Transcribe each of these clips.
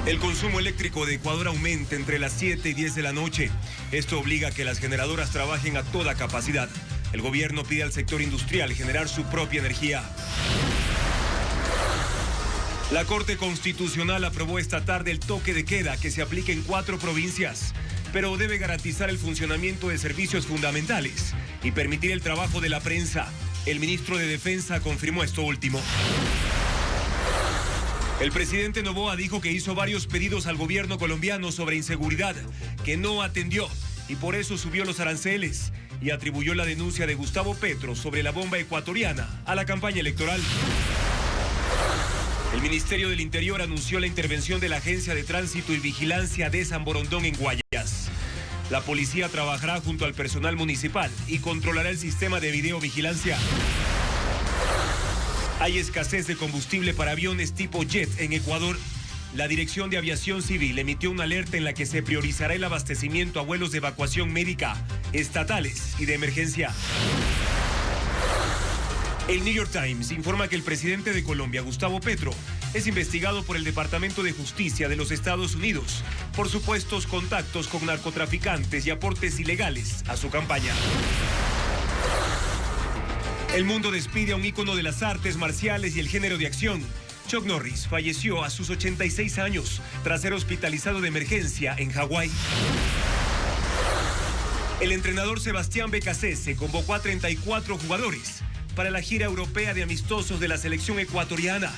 El consumo eléctrico de Ecuador aumenta entre las 7 y 10 de la noche. Esto obliga a que las generadoras trabajen a toda capacidad. El gobierno pide al sector industrial generar su propia energía. La Corte Constitucional aprobó esta tarde el toque de queda que se aplica en 4 provincias, pero debe garantizar el funcionamiento de servicios fundamentales y permitir el trabajo de la prensa. El ministro de Defensa confirmó esto último. El presidente Noboa dijo que hizo varios pedidos al gobierno colombiano sobre inseguridad, que no atendió y por eso subió los aranceles y atribuyó la denuncia de Gustavo Petro sobre la bomba ecuatoriana a la campaña electoral. El Ministerio del Interior anunció la intervención de la Agencia de Tránsito y Vigilancia de San Borondón en Guayas. La policía trabajará junto al personal municipal y controlará el sistema de videovigilancia. Hay escasez de combustible para aviones tipo jet en Ecuador. La Dirección de Aviación Civil emitió una alerta en la que se priorizará el abastecimiento a vuelos de evacuación médica, estatales y de emergencia. El New York Times informa que el presidente de Colombia, Gustavo Petro, es investigado por el Departamento de Justicia de los Estados Unidos por supuestos contactos con narcotraficantes y aportes ilegales a su campaña. El mundo despide a un ícono de las artes marciales y el género de acción. Chuck Norris falleció a sus 86 años tras ser hospitalizado de emergencia en Hawái. El entrenador Sebastián Becasese convocó a 34 jugadores para la gira europea de amistosos de la selección ecuatoriana.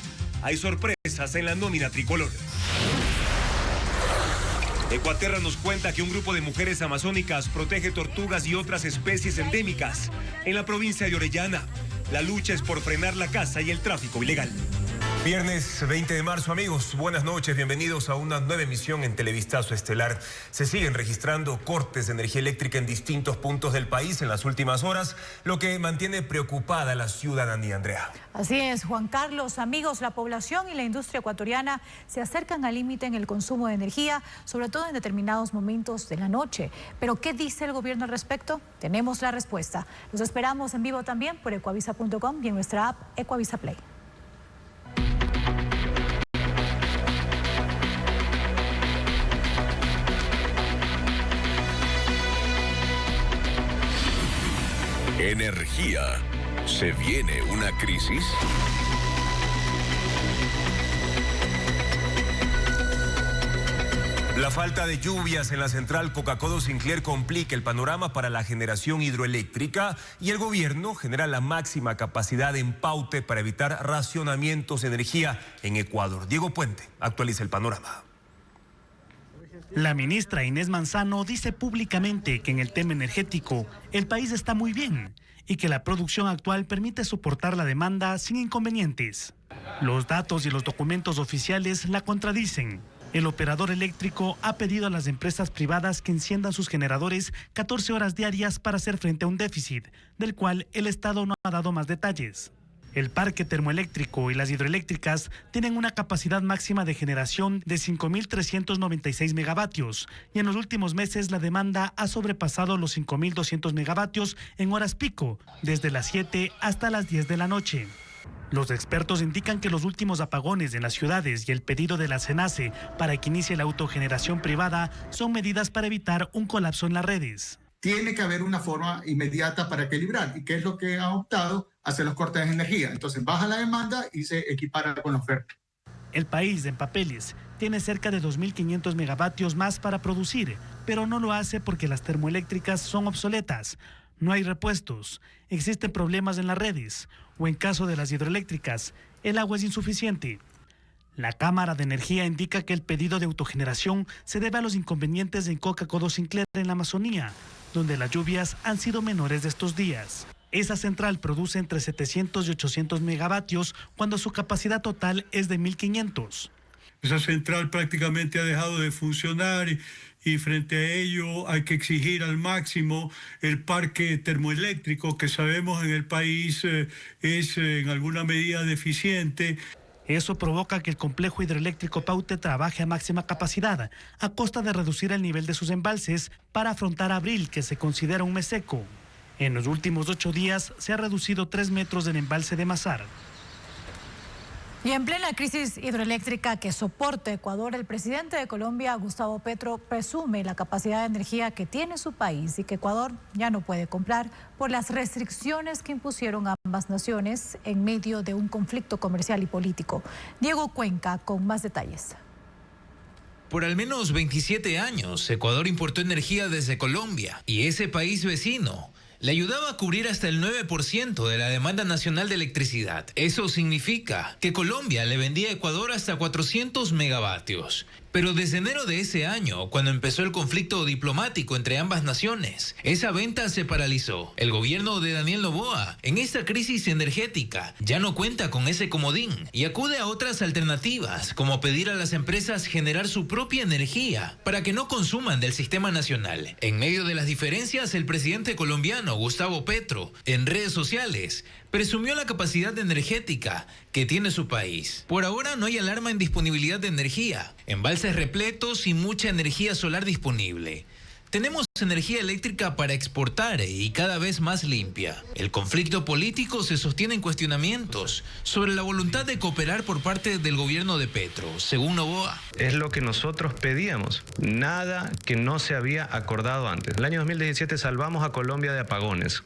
Hay sorpresas en la nómina tricolor. Ecuaterra nos cuenta que un grupo de mujeres amazónicas protege tortugas y otras especies endémicas en la provincia de Orellana. La lucha es por frenar la caza y el tráfico ilegal. Viernes 20 de marzo, amigos, buenas noches, bienvenidos a una nueva emisión en Televistazo Estelar. Se siguen registrando cortes de energía eléctrica en distintos puntos del país en las últimas horas, lo que mantiene preocupada a la ciudadanía, Andrea. Así es, Juan Carlos, amigos, la población y la industria ecuatoriana se acercan al límite en el consumo de energía, sobre todo en determinados momentos de la noche. Pero, ¿qué dice el gobierno al respecto? Tenemos la respuesta. Los esperamos en vivo también por ecuavisa.com y en nuestra app Ecuavisa Play. Energía. ¿Se viene una crisis? La falta de lluvias en la central Coca-Cola Sinclair complica el panorama para la generación hidroeléctrica y el gobierno genera la máxima capacidad en Paute para evitar racionamientos de energía en Ecuador. Diego Puente actualiza el panorama. La ministra Inés Manzano dice públicamente que en el tema energético el país está muy bien y que la producción actual permite soportar la demanda sin inconvenientes. Los datos y los documentos oficiales la contradicen. El operador eléctrico ha pedido a las empresas privadas que enciendan sus generadores 14 horas diarias para hacer frente a un déficit, del cual el Estado no ha dado más detalles. El parque termoeléctrico y las hidroeléctricas tienen una capacidad máxima de generación de 5.396 megavatios y en los últimos meses la demanda ha sobrepasado los 5.200 megavatios en horas pico, desde las 7 hasta las 10 de la noche. Los expertos indican que los últimos apagones en las ciudades y el pedido de la SENACE para que inicie la autogeneración privada son medidas para evitar un colapso en las redes. Tiene que haber una forma inmediata para equilibrar. ¿Y qué es lo que ha optado? Hacer los cortes de energía. Entonces baja la demanda y se equipara con la oferta. El país, en papeles, tiene cerca de 2.500 megavatios más para producir, pero no lo hace porque las termoeléctricas son obsoletas. No hay repuestos, existen problemas en las redes, o en caso de las hidroeléctricas, el agua es insuficiente. La Cámara de Energía indica que el pedido de autogeneración se debe a los inconvenientes en Coca-Cola Sinclair en la Amazonía, donde las lluvias han sido menores de estos días. Esa central produce entre 700 y 800 megavatios cuando su capacidad total es de 1.500. Esa central prácticamente ha dejado de funcionar y frente a ello hay que exigir al máximo el parque termoeléctrico que sabemos en el país es en alguna medida deficiente. Eso provoca que el complejo hidroeléctrico Paute trabaje a máxima capacidad, a costa de reducir el nivel de sus embalses para afrontar abril, que se considera un mes seco. En los últimos 8 días se ha reducido 3 metros del embalse de Mazar. Y en plena crisis hidroeléctrica que soporta Ecuador, el presidente de Colombia, Gustavo Petro, presume la capacidad de energía que tiene su país y que Ecuador ya no puede comprar por las restricciones que impusieron ambas naciones en medio de un conflicto comercial y político. Diego Cuenca con más detalles. Por al menos 27 años, Ecuador importó energía desde Colombia y ese país vecino le ayudaba a cubrir hasta el 9% de la demanda nacional de electricidad. Eso significa que Colombia le vendía a Ecuador hasta 400 megavatios. Pero desde enero de ese año, cuando empezó el conflicto diplomático entre ambas naciones, esa venta se paralizó. El gobierno de Daniel Noboa, en esta crisis energética, ya no cuenta con ese comodín y acude a otras alternativas, como pedir a las empresas generar su propia energía para que no consuman del sistema nacional. En medio de las diferencias, el presidente colombiano, Gustavo Petro, en redes sociales, presumió la capacidad energética que tiene su país. Por ahora no hay alarma en disponibilidad de energía, embalses repletos y mucha energía solar disponible. Tenemos energía eléctrica para exportar y cada vez más limpia. El conflicto político se sostiene en cuestionamientos sobre la voluntad de cooperar por parte del gobierno de Petro, según Noboa. Es lo que nosotros pedíamos, nada que no se había acordado antes. El año 2017 salvamos a Colombia de apagones.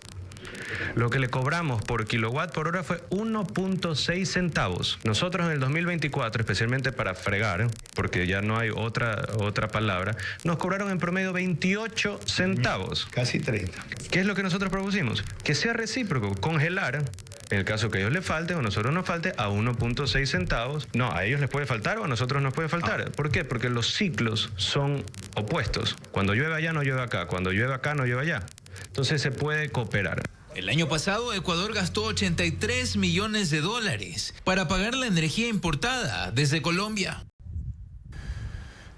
Lo que le cobramos por kilowatt por hora fue 1.6 centavos. Nosotros en el 2024, especialmente para fregar, porque ya no hay otra palabra, nos cobraron en promedio 28 centavos. Casi 30. ¿Qué es lo que nosotros propusimos? Que sea recíproco, congelar, en el caso que a ellos les falte o a nosotros nos falte, a 1.6 centavos. No, a ellos les puede faltar o a nosotros nos puede faltar. ¿Por qué? Porque los ciclos son opuestos. Cuando llueve allá, no llueve acá. Cuando llueve acá, no llueve allá. Entonces se puede cooperar. El año pasado, Ecuador gastó 83 millones de dólares para pagar la energía importada desde Colombia.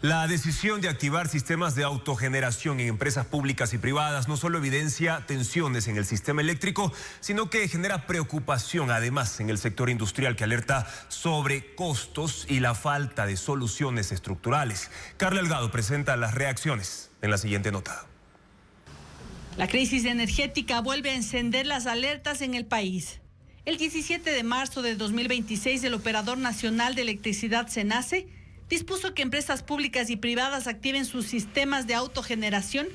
La decisión de activar sistemas de autogeneración en empresas públicas y privadas no solo evidencia tensiones en el sistema eléctrico, sino que genera preocupación además en el sector industrial, que alerta sobre costos y la falta de soluciones estructurales. Carla Delgado presenta las reacciones en la siguiente nota. La crisis energética vuelve a encender las alertas en el país. El 17 de marzo de 2026, el Operador Nacional de Electricidad, SENACE, dispuso que empresas públicas y privadas activen sus sistemas de autogeneración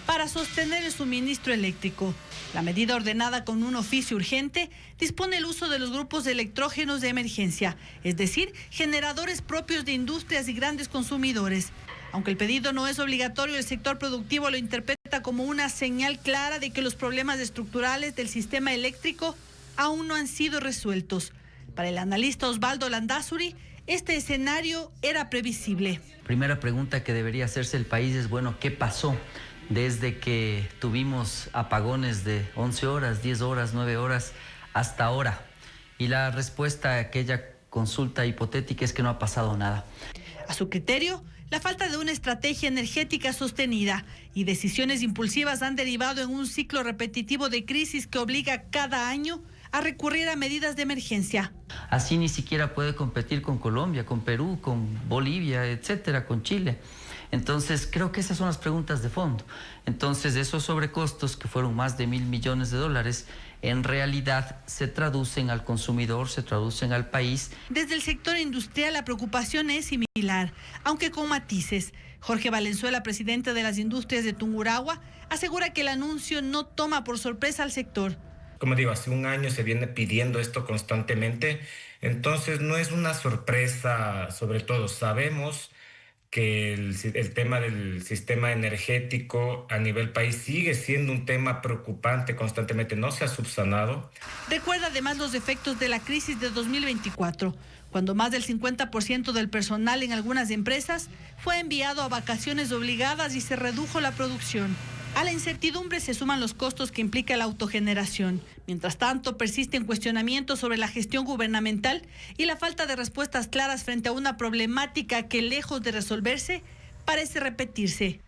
para sostener el suministro eléctrico. La medida, ordenada con un oficio urgente, dispone el uso de los grupos de electrógenos de emergencia, es decir, generadores propios de industrias y grandes consumidores. Aunque el pedido no es obligatorio, el sector productivo lo interpreta como una señal clara de que los problemas estructurales del sistema eléctrico aún no han sido resueltos. Para el analista Osvaldo Landázuri, este escenario era previsible. Primera pregunta que debería hacerse el país es, bueno, ¿qué pasó desde que tuvimos apagones de 11 horas, 10 horas, 9 horas hasta ahora? Y la respuesta a aquella consulta hipotética es que no ha pasado nada. A su criterio, la falta de una estrategia energética sostenida y decisiones impulsivas han derivado en un ciclo repetitivo de crisis que obliga cada año a recurrir a medidas de emergencia. Así ni siquiera puede competir con Colombia, con Perú, con Bolivia, etcétera, con Chile. Entonces, creo que esas son las preguntas de fondo. Entonces, esos sobrecostos, que fueron más de $1.000 millones, en realidad se traducen al consumidor, se traducen al país. Desde el sector industrial la preocupación es similar, aunque con matices. Jorge Valenzuela, presidente de las industrias de Tungurahua, asegura que el anuncio no toma por sorpresa al sector. Como digo, hace un año se viene pidiendo esto constantemente, entonces no es una sorpresa. Sobre todo sabemos que el tema del sistema energético a nivel país sigue siendo un tema preocupante constantemente, no se ha subsanado. Recuerda además los efectos de la crisis de 2024, cuando más del 50% del personal en algunas empresas fue enviado a vacaciones obligadas y se redujo la producción. A la incertidumbre se suman los costos que implica la autogeneración. Mientras tanto, persisten cuestionamientos sobre la gestión gubernamental y la falta de respuestas claras frente a una problemática que, lejos de resolverse, parece repetirse.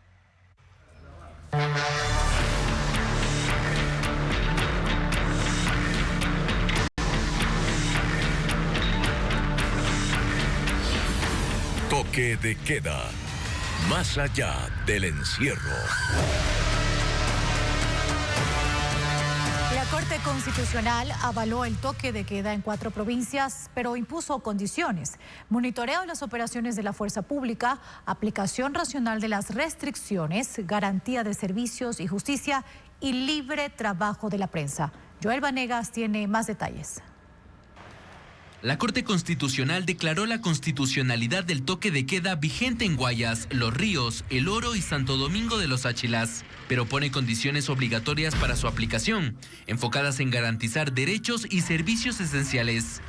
Toque de queda. Más allá del encierro. La Corte Corte Constitucional avaló el toque de queda en 4 provincias, pero impuso condiciones: monitoreo de las operaciones de la fuerza pública, aplicación racional de las restricciones, garantía de servicios y justicia y libre trabajo de la prensa. Joel Vanegas tiene más detalles. La Corte Constitucional declaró la constitucionalidad del toque de queda vigente en Guayas, Los Ríos, El Oro y Santo Domingo de los Áchilas, pero pone condiciones obligatorias para su aplicación, enfocadas en garantizar derechos y servicios esenciales.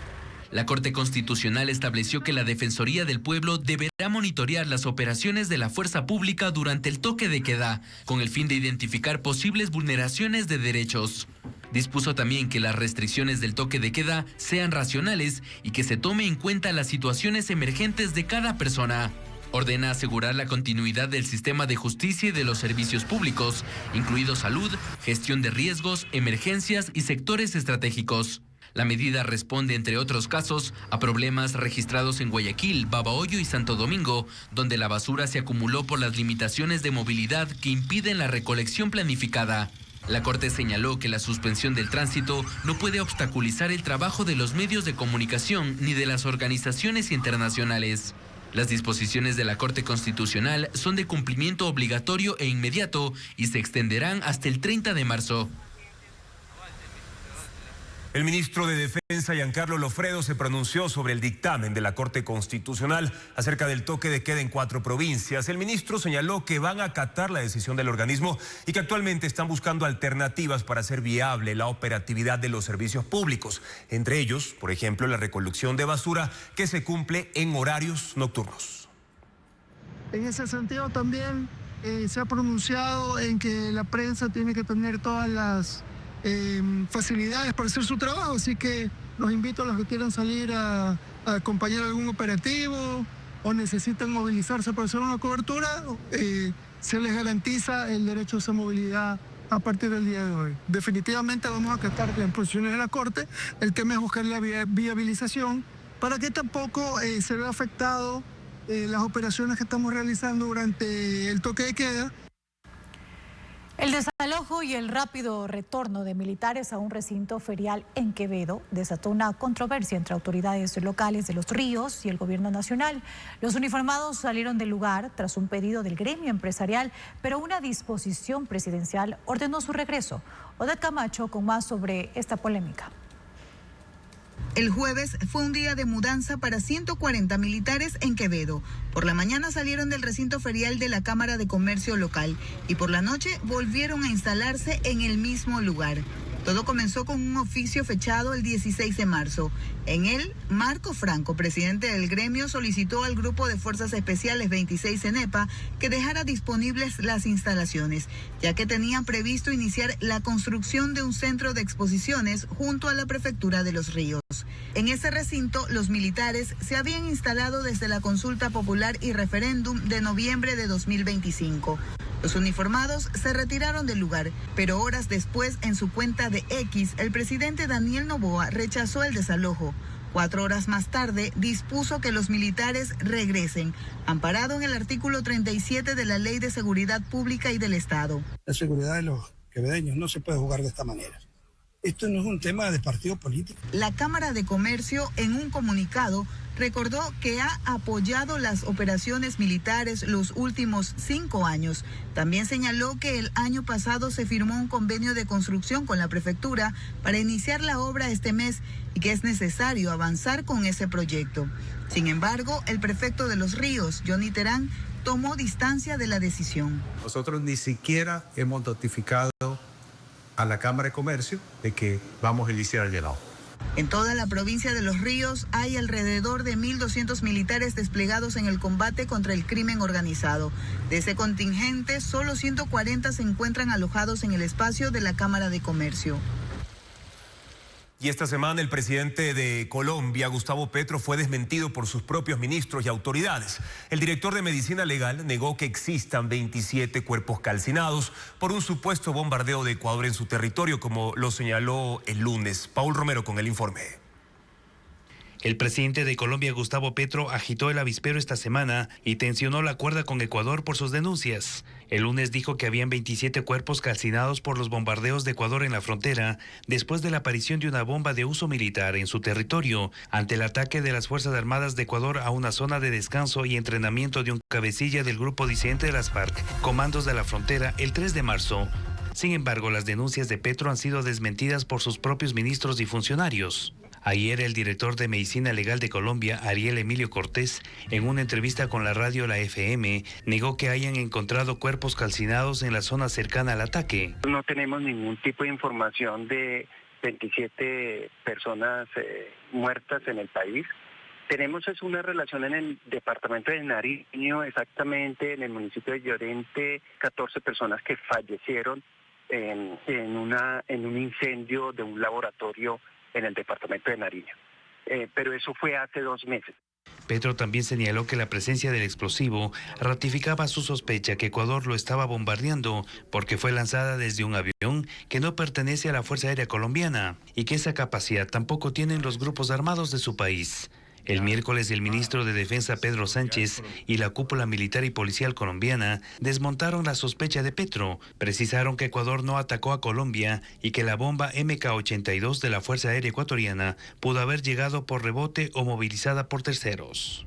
La Corte Constitucional estableció que la Defensoría del Pueblo deberá monitorear las operaciones de la fuerza pública durante el toque de queda, con el fin de identificar posibles vulneraciones de derechos. Dispuso también que las restricciones del toque de queda sean racionales y que se tome en cuenta las situaciones emergentes de cada persona. Ordena asegurar la continuidad del sistema de justicia y de los servicios públicos, incluidos salud, gestión de riesgos, emergencias y sectores estratégicos. La medida responde, entre otros casos, a problemas registrados en Guayaquil, Babahoyo y Santo Domingo, donde la basura se acumuló por las limitaciones de movilidad que impiden la recolección planificada. La Corte señaló que la suspensión del tránsito no puede obstaculizar el trabajo de los medios de comunicación ni de las organizaciones internacionales. Las disposiciones de la Corte Constitucional son de cumplimiento obligatorio e inmediato y se extenderán hasta el 30 de marzo. El ministro de Defensa, Giancarlo Lofredo, se pronunció sobre el dictamen de la Corte Constitucional acerca del toque de queda en 4 provincias. El ministro señaló que van a acatar la decisión del organismo y que actualmente están buscando alternativas para hacer viable la operatividad de los servicios públicos. Entre ellos, por ejemplo, la recolección de basura que se cumple en horarios nocturnos. En ese sentido también se ha pronunciado en que la prensa tiene que tener todas las facilidades para hacer su trabajo, así que los invito a los que quieran salir a acompañar algún operativo o necesitan movilizarse para hacer una cobertura, se les garantiza el derecho a esa movilidad a partir del día de hoy. Definitivamente vamos a acatar las posiciones de la Corte. El tema es buscar la viabilización para que tampoco se vea afectado las operaciones que estamos realizando durante el toque de queda. El desalojo y el rápido retorno de militares a un recinto ferial en Quevedo desató una controversia entre autoridades locales de Los Ríos y el gobierno nacional. Los uniformados salieron del lugar tras un pedido del gremio empresarial, pero una disposición presidencial ordenó su regreso. Odette Camacho con más sobre esta polémica. El jueves fue un día de mudanza para 140 militares en Quevedo. Por la mañana salieron del recinto ferial de la Cámara de Comercio local y por la noche volvieron a instalarse en el mismo lugar. Todo comenzó con un oficio fechado el 16 de marzo. En él, Marco Franco, presidente del gremio, solicitó al Grupo de Fuerzas Especiales 26 ENEPA que dejara disponibles las instalaciones, ya que tenían previsto iniciar la construcción de un centro de exposiciones junto a la Prefectura de Los Ríos. En ese recinto, los militares se habían instalado desde la consulta popular y referéndum de noviembre de 2025. Los uniformados se retiraron del lugar, pero horas después, en su cuenta de X, el presidente Daniel Noboa rechazó el desalojo. 4 horas más tarde, dispuso que los militares regresen, amparado en el artículo 37 de la Ley de Seguridad Pública y del Estado. La seguridad de los quevedeños no se puede jugar de esta manera. Esto no es un tema de partido político. La Cámara de Comercio, en un comunicado, recordó que ha apoyado las operaciones militares los últimos 5 años. También señaló que el año pasado se firmó un convenio de construcción con la prefectura para iniciar la obra este mes y que es necesario avanzar con ese proyecto. Sin embargo, el prefecto de Los Ríos, Johnny Terán, tomó distancia de la decisión. Nosotros ni siquiera hemos notificado a la Cámara de Comercio de que vamos a iniciar el llenado. En toda la provincia de Los Ríos hay alrededor de 1.200 militares desplegados en el combate contra el crimen organizado. De ese contingente, solo 140 se encuentran alojados en el espacio de la Cámara de Comercio. Y esta semana el presidente de Colombia, Gustavo Petro, fue desmentido por sus propios ministros y autoridades. El director de Medicina Legal negó que existan 27 cuerpos calcinados por un supuesto bombardeo de Ecuador en su territorio, como lo señaló el lunes. Paul Romero con el informe. El presidente de Colombia, Gustavo Petro, agitó el avispero esta semana y tensionó la cuerda con Ecuador por sus denuncias. El lunes dijo que habían 27 cuerpos calcinados por los bombardeos de Ecuador en la frontera después de la aparición de una bomba de uso militar en su territorio ante el ataque de las Fuerzas Armadas de Ecuador a una zona de descanso y entrenamiento de un cabecilla del grupo disidente de las FARC, Comandos de la Frontera, el 3 de marzo. Sin embargo, las denuncias de Petro han sido desmentidas por sus propios ministros y funcionarios. Ayer, el director de Medicina Legal de Colombia, Ariel Emilio Cortés, en una entrevista con la radio La FM, negó que hayan encontrado cuerpos calcinados en la zona cercana al ataque. No tenemos ningún tipo de información de 27 personas muertas en el país. Tenemos una relación en el departamento de Nariño, exactamente en el municipio de Llorente, 14 personas que fallecieron en un incendio de un laboratorio en el departamento de Nariño. Pero eso fue hace 2 meses. Petro también señaló que la presencia del explosivo ratificaba su sospecha que Ecuador lo estaba bombardeando porque fue lanzada desde un avión que no pertenece a la Fuerza Aérea Colombiana y que esa capacidad tampoco tienen los grupos armados de su país. El miércoles, el ministro de Defensa Pedro Sánchez y la cúpula militar y policial colombiana desmontaron la sospecha de Petro. Precisaron que Ecuador no atacó a Colombia y que la bomba MK-82 de la Fuerza Aérea Ecuatoriana pudo haber llegado por rebote o movilizada por terceros.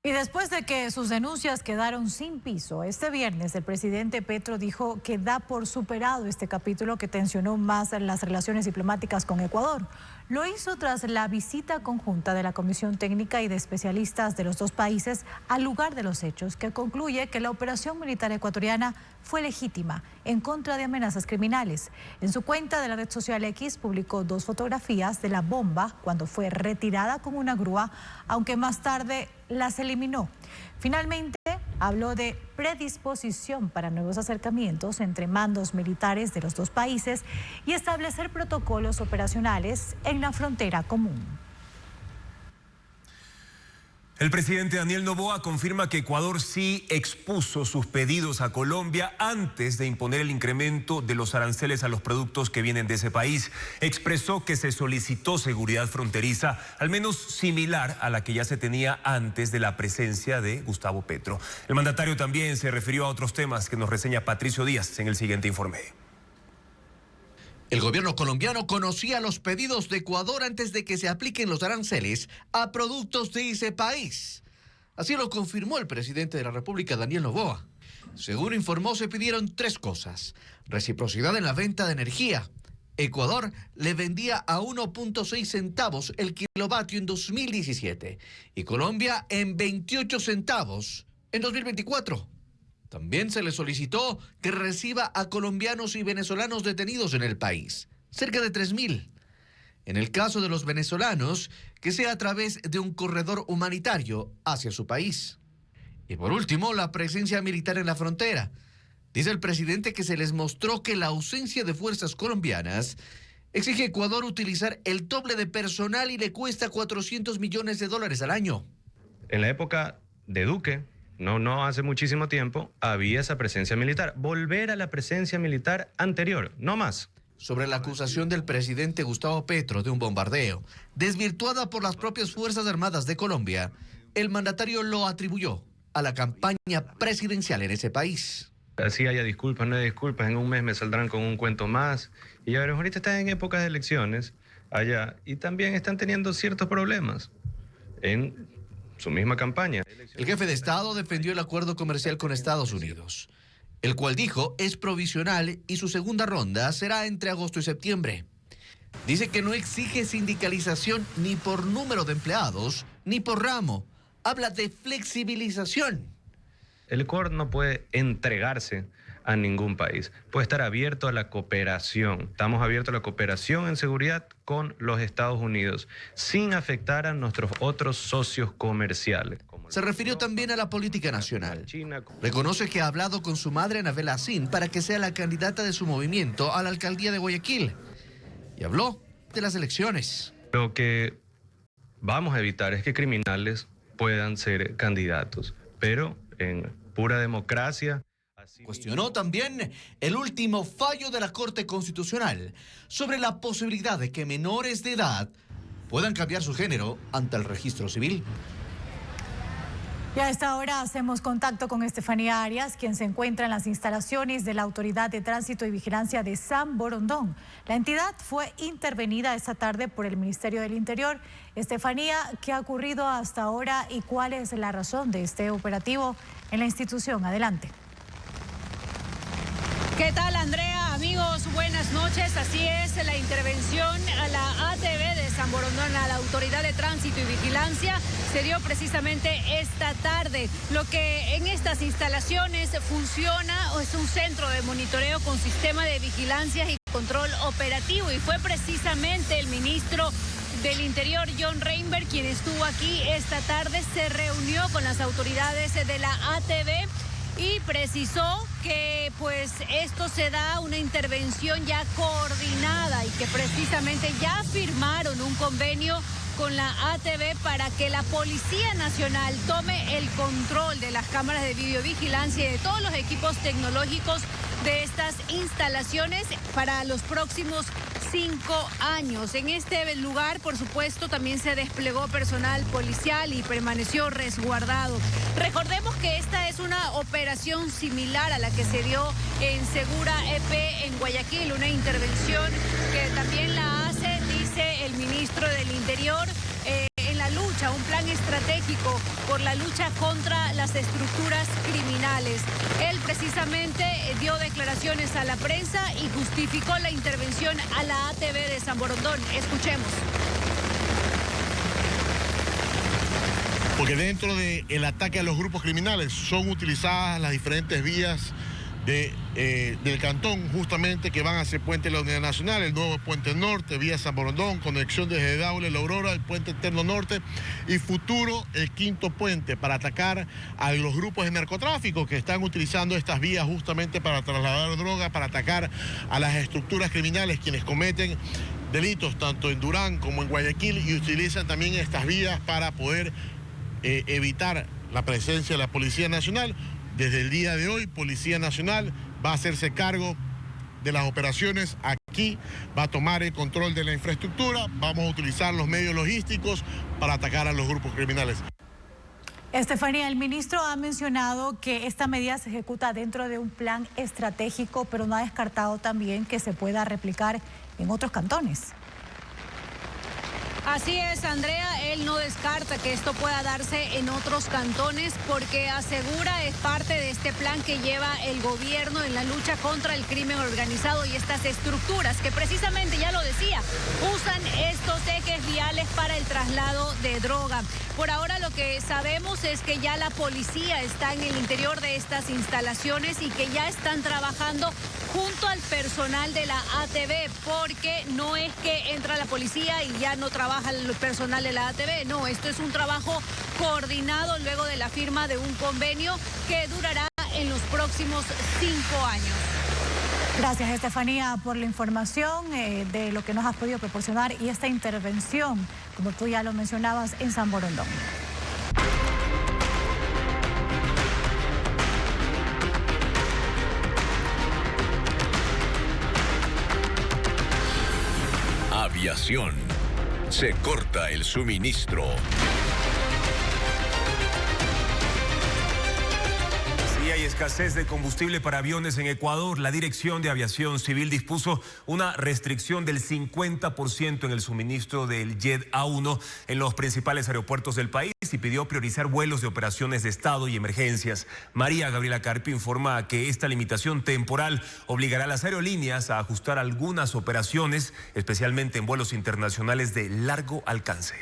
Y después de que sus denuncias quedaron sin piso, este viernes el presidente Petro dijo que da por superado este capítulo que tensionó más las relaciones diplomáticas con Ecuador. Lo hizo tras la visita conjunta de la Comisión Técnica y de especialistas de los dos países al lugar de los hechos, que concluye que la operación militar ecuatoriana fue legítima en contra de amenazas criminales. En su cuenta de la red social X publicó 2 fotografías de la bomba cuando fue retirada con una grúa, aunque más tarde las eliminó. Finalmente, habló de predisposición para nuevos acercamientos entre mandos militares de los dos países y establecer protocolos operacionales en la frontera común. El presidente Daniel Noboa confirma que Ecuador sí expuso sus pedidos a Colombia antes de imponer el incremento de los aranceles a los productos que vienen de ese país. Expresó que se solicitó seguridad fronteriza, al menos similar a la que ya se tenía antes de la presencia de Gustavo Petro. El mandatario también se refirió a otros temas que nos reseña Patricio Díaz en el siguiente informe. El gobierno colombiano conocía los pedidos de Ecuador antes de que se apliquen los aranceles a productos de ese país. Así lo confirmó el presidente de la República, Daniel Noboa. Según informó, se pidieron 3 cosas. Reciprocidad en la venta de energía. Ecuador le vendía a 1.6 centavos el kilovatio en 2017 y Colombia en 28 centavos en 2024. También se le solicitó que reciba a colombianos y venezolanos detenidos en el país, cerca de 3.000. En el caso de los venezolanos, que sea a través de un corredor humanitario hacia su país. Y por último, la presencia militar en la frontera. Dice el presidente que se les mostró que la ausencia de fuerzas colombianas exige a Ecuador utilizar el doble de personal y le cuesta $400 millones al año. En la época de Duque, no hace muchísimo tiempo, había esa presencia militar. Volver a la presencia militar anterior, no más. Sobre la acusación del presidente Gustavo Petro de un bombardeo, desvirtuada por las propias Fuerzas Armadas de Colombia, el mandatario lo atribuyó a la campaña presidencial en ese país. Así haya disculpas, no hay disculpas, en un mes me saldrán con un cuento más. Y ya veremos, ahorita están en épocas de elecciones allá y también están teniendo ciertos problemas en su misma campaña. El jefe de Estado defendió el acuerdo comercial con Estados Unidos, el cual dijo es provisional y su segunda ronda será entre agosto y septiembre. Dice que no exige sindicalización ni por número de empleados ni por ramo. Habla de flexibilización. El Ecuador no puede entregarse a ningún país. Puede estar abierto a la cooperación. Estamos abiertos a la cooperación en seguridad con los Estados Unidos, sin afectar a nuestros otros socios comerciales. Se refirió también a la política nacional. Reconoce que ha hablado con su madre, Anabel Asín, para que sea la candidata de su movimiento a la alcaldía de Guayaquil. Y habló de las elecciones. Lo que vamos a evitar es que criminales puedan ser candidatos, pero en pura democracia. Cuestionó también el último fallo de la Corte Constitucional sobre la posibilidad de que menores de edad puedan cambiar su género ante el registro civil. Y a esta hora hacemos contacto con Estefanía Arias, quien se encuentra en las instalaciones de la Autoridad de Tránsito y Vigilancia de San Borondón. La entidad fue intervenida esta tarde por el Ministerio del Interior. Estefanía, ¿qué ha ocurrido hasta ahora y cuál es la razón de este operativo en la institución? Adelante. ¿Qué tal, Andrea? Amigos, buenas noches. Así es, la intervención a la ATV de San Borondón, a la Autoridad de Tránsito y Vigilancia, se dio precisamente esta tarde. Lo que en estas instalaciones funciona es un centro de monitoreo con sistema de vigilancia y control operativo, y fue precisamente el ministro del Interior, John Reinberg, quien estuvo aquí esta tarde. Se reunió con las autoridades de la ATV y precisó que pues esto se da una intervención ya coordinada y que precisamente ya firmaron un convenio con la ATV para que la Policía Nacional tome el control de las cámaras de videovigilancia y de todos los equipos tecnológicos de estas instalaciones para los próximos 5 años. En este lugar, por supuesto, también se desplegó personal policial y permaneció resguardado. Recordemos que esta es una operación similar a la que se dio en Segura EP en Guayaquil, una intervención que también la hace, dice el ministro del Interior, en la lucha, un plan estratégico por la lucha contra las estructuras criminales. Él precisamente dio declaraciones a la prensa y justificó la intervención a la ATV de San Borondón. Escuchemos. Porque dentro del ataque a los grupos criminales son utilizadas las diferentes vías del cantón, justamente, que van hacia el puente de la Unidad Nacional, el nuevo puente norte, vía San Borondón, conexión desde Daule, La Aurora, el puente Eterno Norte y futuro el quinto puente, para atacar a los grupos de narcotráfico que están utilizando estas vías justamente para trasladar droga, para atacar a las estructuras criminales, quienes cometen delitos tanto en Durán como en Guayaquil, y utilizan también estas vías para poder evitar la presencia de la Policía Nacional. Desde el día de hoy, Policía Nacional va a hacerse cargo de las operaciones aquí, va a tomar el control de la infraestructura, vamos a utilizar los medios logísticos para atacar a los grupos criminales. Estefanía, el ministro ha mencionado que esta medida se ejecuta dentro de un plan estratégico, pero no ha descartado también que se pueda replicar en otros cantones. Así es, Andrea, él no descarta que esto pueda darse en otros cantones porque asegura es parte de este plan que lleva el gobierno en la lucha contra el crimen organizado y estas estructuras que precisamente, ya lo decía, usan estos ejes viales para el traslado de droga. Por ahora lo que sabemos es que ya la policía está en el interior de estas instalaciones y que ya están trabajando junto al personal de la ATV, porque no es que entra la policía y ya no trabaja el personal de la ATV, no, esto es un trabajo coordinado luego de la firma de un convenio que durará en los próximos 5 años. Gracias, Estefanía, por la información de lo que nos has podido proporcionar y esta intervención, como tú ya lo mencionabas, en San Borondón. Aviación. Se corta el suministro. Sí, hay escasez de combustible para aviones en Ecuador. La Dirección de Aviación Civil dispuso una restricción del 50% en el suministro del Jet A1 en los principales aeropuertos del país y pidió priorizar vuelos de operaciones de Estado y emergencias. María Gabriela Carpio informa que esta limitación temporal obligará a las aerolíneas a ajustar algunas operaciones, especialmente en vuelos internacionales de largo alcance.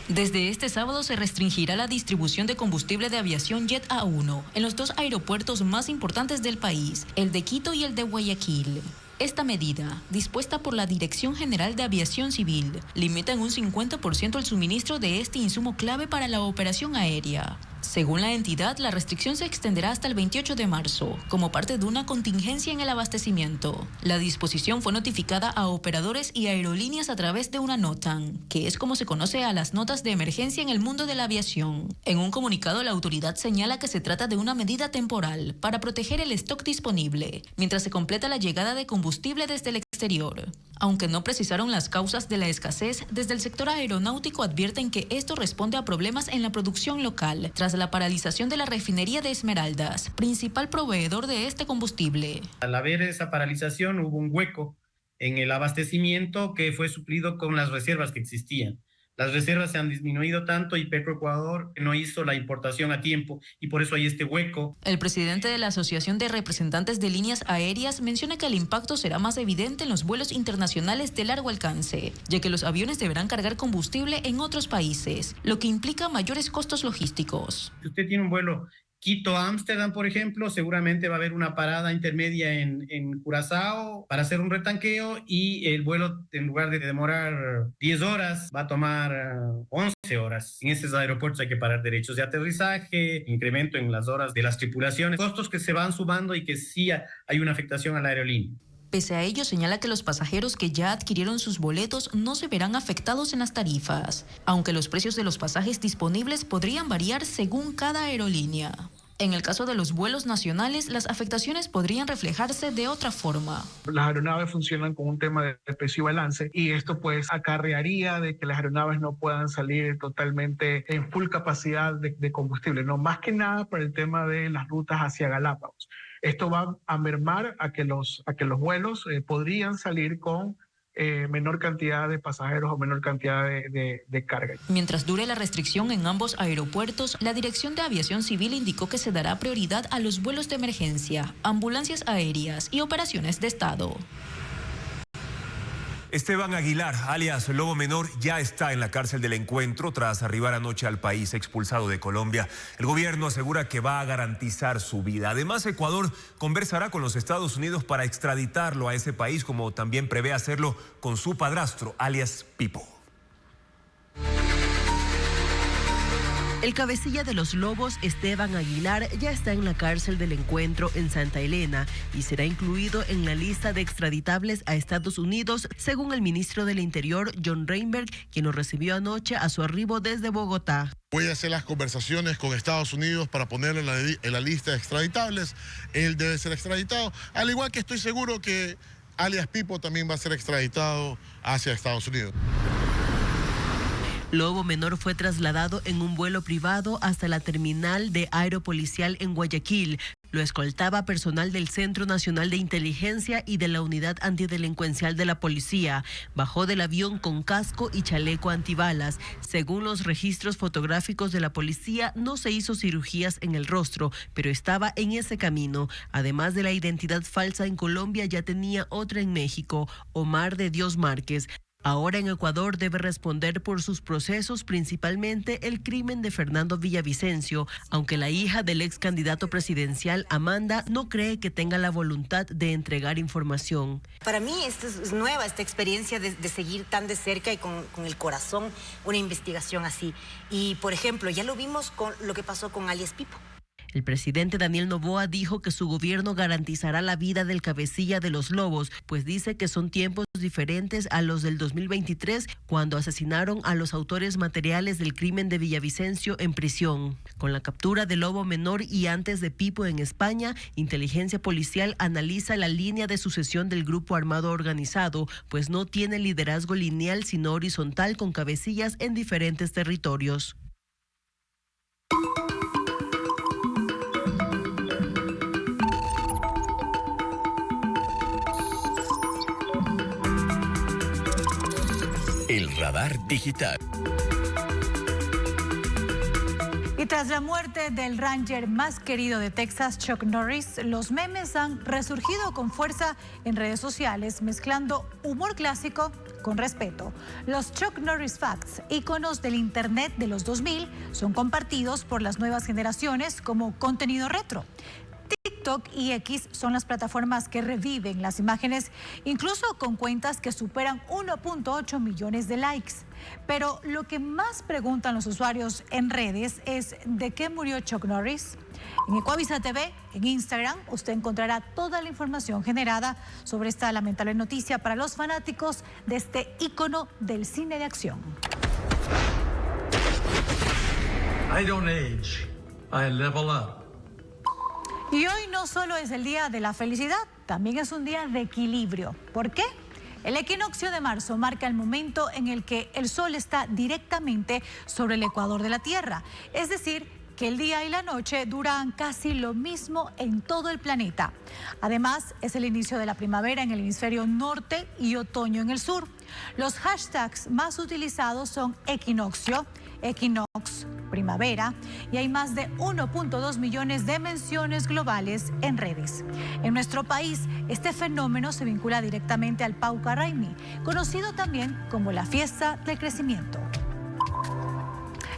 Desde este sábado se restringirá la distribución de combustible de aviación Jet A1 en los 2 aeropuertos más importantes del país, el de Quito y el de Guayaquil. Esta medida, dispuesta por la Dirección General de Aviación Civil, limita en un 50% el suministro de este insumo clave para la operación aérea. Según la entidad, la restricción se extenderá hasta el 28 de marzo, como parte de una contingencia en el abastecimiento. La disposición fue notificada a operadores y aerolíneas a través de una NOTAM, que es como se conoce a las notas de emergencia en el mundo de la aviación. En un comunicado, la autoridad señala que se trata de una medida temporal para proteger el stock disponible, mientras se completa la llegada de combustible desde el exterior exterior. Aunque no precisaron las causas de la escasez, desde el sector aeronáutico advierten que esto responde a problemas en la producción local, tras la paralización de la refinería de Esmeraldas, principal proveedor de este combustible. Al haber esa paralización hubo un hueco en el abastecimiento que fue suplido con las reservas que existían. Las reservas se han disminuido tanto y Petroecuador no hizo la importación a tiempo y por eso hay este hueco. El presidente de la Asociación de Representantes de Líneas Aéreas menciona que el impacto será más evidente en los vuelos internacionales de largo alcance, ya que los aviones deberán cargar combustible en otros países, lo que implica mayores costos logísticos. Si usted tiene un vuelo Quito-Ámsterdam, por ejemplo, seguramente va a haber una parada intermedia en Curazao para hacer un retanqueo y el vuelo, en lugar de demorar 10 horas, va a tomar 11 horas. En esos aeropuertos hay que parar derechos de aterrizaje, incremento en las horas de las tripulaciones, costos que se van sumando y que sí hay una afectación a la aerolínea. Pese a ello, señala que los pasajeros que ya adquirieron sus boletos no se verán afectados en las tarifas, aunque los precios de los pasajes disponibles podrían variar según cada aerolínea. En el caso de los vuelos nacionales, las afectaciones podrían reflejarse de otra forma. Las aeronaves funcionan con un tema de precio y balance y esto pues acarrearía de que las aeronaves no puedan salir totalmente en full capacidad de combustible, no más que nada por el tema de las rutas hacia Galápagos. Esto va a mermar a que los vuelos podrían salir con menor cantidad de pasajeros o menor cantidad de carga. Mientras dure la restricción en ambos aeropuertos, la Dirección de Aviación Civil indicó que se dará prioridad a los vuelos de emergencia, ambulancias aéreas y operaciones de Estado. Esteban Aguilar, alias Lobo Menor, ya está en la cárcel del Encuentro tras arribar anoche al país expulsado de Colombia. El gobierno asegura que va a garantizar su vida. Además, Ecuador conversará con los Estados Unidos para extraditarlo a ese país, como también prevé hacerlo con su padrastro, alias Pipo. El cabecilla de los Lobos, Esteban Aguilar, ya está en la cárcel del Encuentro en Santa Elena y será incluido en la lista de extraditables a Estados Unidos, según el ministro del Interior, John Reinberg, quien lo recibió anoche a su arribo desde Bogotá. Voy a hacer las conversaciones con Estados Unidos para ponerlo en la lista de extraditables. Él debe ser extraditado, al igual que estoy seguro que alias Pipo también va a ser extraditado hacia Estados Unidos. Lobo Menor fue trasladado en un vuelo privado hasta la terminal de Aeropolicial en Guayaquil. Lo escoltaba personal del Centro Nacional de Inteligencia y de la Unidad Antidelincuencial de la Policía. Bajó del avión con casco y chaleco antibalas. Según los registros fotográficos de la policía, no se hizo cirugías en el rostro, pero estaba en ese camino. Además de la identidad falsa en Colombia, ya tenía otra en México, Omar de Dios Márquez. Ahora en Ecuador debe responder por sus procesos, principalmente el crimen de Fernando Villavicencio, aunque la hija del ex candidato presidencial, Amanda, no cree que tenga la voluntad de entregar información. Para mí es nueva esta experiencia de seguir tan de cerca y con el corazón una investigación así. Y, por ejemplo, ya lo vimos con lo que pasó con alias Pipo. El presidente Daniel Noboa dijo que su gobierno garantizará la vida del cabecilla de los Lobos, pues dice que son tiempos diferentes a los del 2023, cuando asesinaron a los autores materiales del crimen de Villavicencio en prisión. Con la captura de Lobo Menor y antes de Pipo en España, Inteligencia Policial analiza la línea de sucesión del grupo armado organizado, pues no tiene liderazgo lineal sino horizontal con cabecillas en diferentes territorios. El radar digital. Y tras la muerte del Ranger más querido de Texas, Chuck Norris, los memes han resurgido con fuerza en redes sociales, mezclando humor clásico con respeto. Los Chuck Norris Facts, íconos del Internet de los 2000, son compartidos por las nuevas generaciones como contenido retro. TikTok y X son las plataformas que reviven las imágenes, incluso con cuentas que superan 1.8 millones de likes. Pero lo que más preguntan los usuarios en redes es ¿de qué murió Chuck Norris? En Ecuavisa TV, en Instagram, usted encontrará toda la información generada sobre esta lamentable noticia para los fanáticos de este ícono del cine de acción. I don't age, I level up. Y hoy no solo es el día de la felicidad, también es un día de equilibrio. ¿Por qué? El equinoccio de marzo marca el momento en el que el sol está directamente sobre el ecuador de la Tierra, es decir, que el día y la noche duran casi lo mismo en todo el planeta. Además, es el inicio de la primavera en el hemisferio norte y otoño en el sur. Los hashtags más utilizados son equinoccio, equinox, primavera, y hay más de 1.2 millones de menciones globales en redes. En nuestro país, este fenómeno se vincula directamente al Pauca Raimi, conocido también como la fiesta del crecimiento.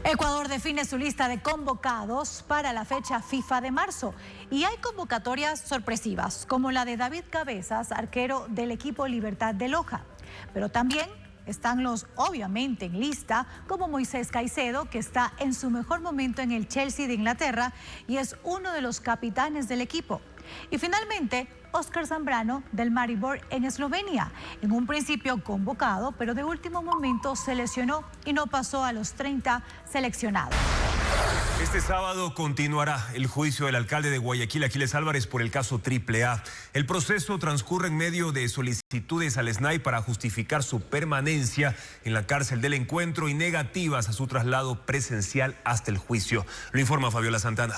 Ecuador define su lista de convocados para la fecha FIFA de marzo y hay convocatorias sorpresivas, como la de David Cabezas, arquero del equipo Libertad de Loja. Pero también están los, obviamente, en lista, como Moisés Caicedo, que está en su mejor momento en el Chelsea de Inglaterra y es uno de los capitanes del equipo. Y finalmente, Óscar Zambrano del Maribor en Eslovenia. En un principio convocado, pero de último momento se lesionó y no pasó a los 30 seleccionados. Este sábado continuará el juicio del alcalde de Guayaquil, Aquiles Álvarez, por el caso AAA. El proceso transcurre en medio de solicitudes al SNAI para justificar su permanencia en la cárcel del Encuentro y negativas a su traslado presencial hasta el juicio. Lo informa Fabiola Santana.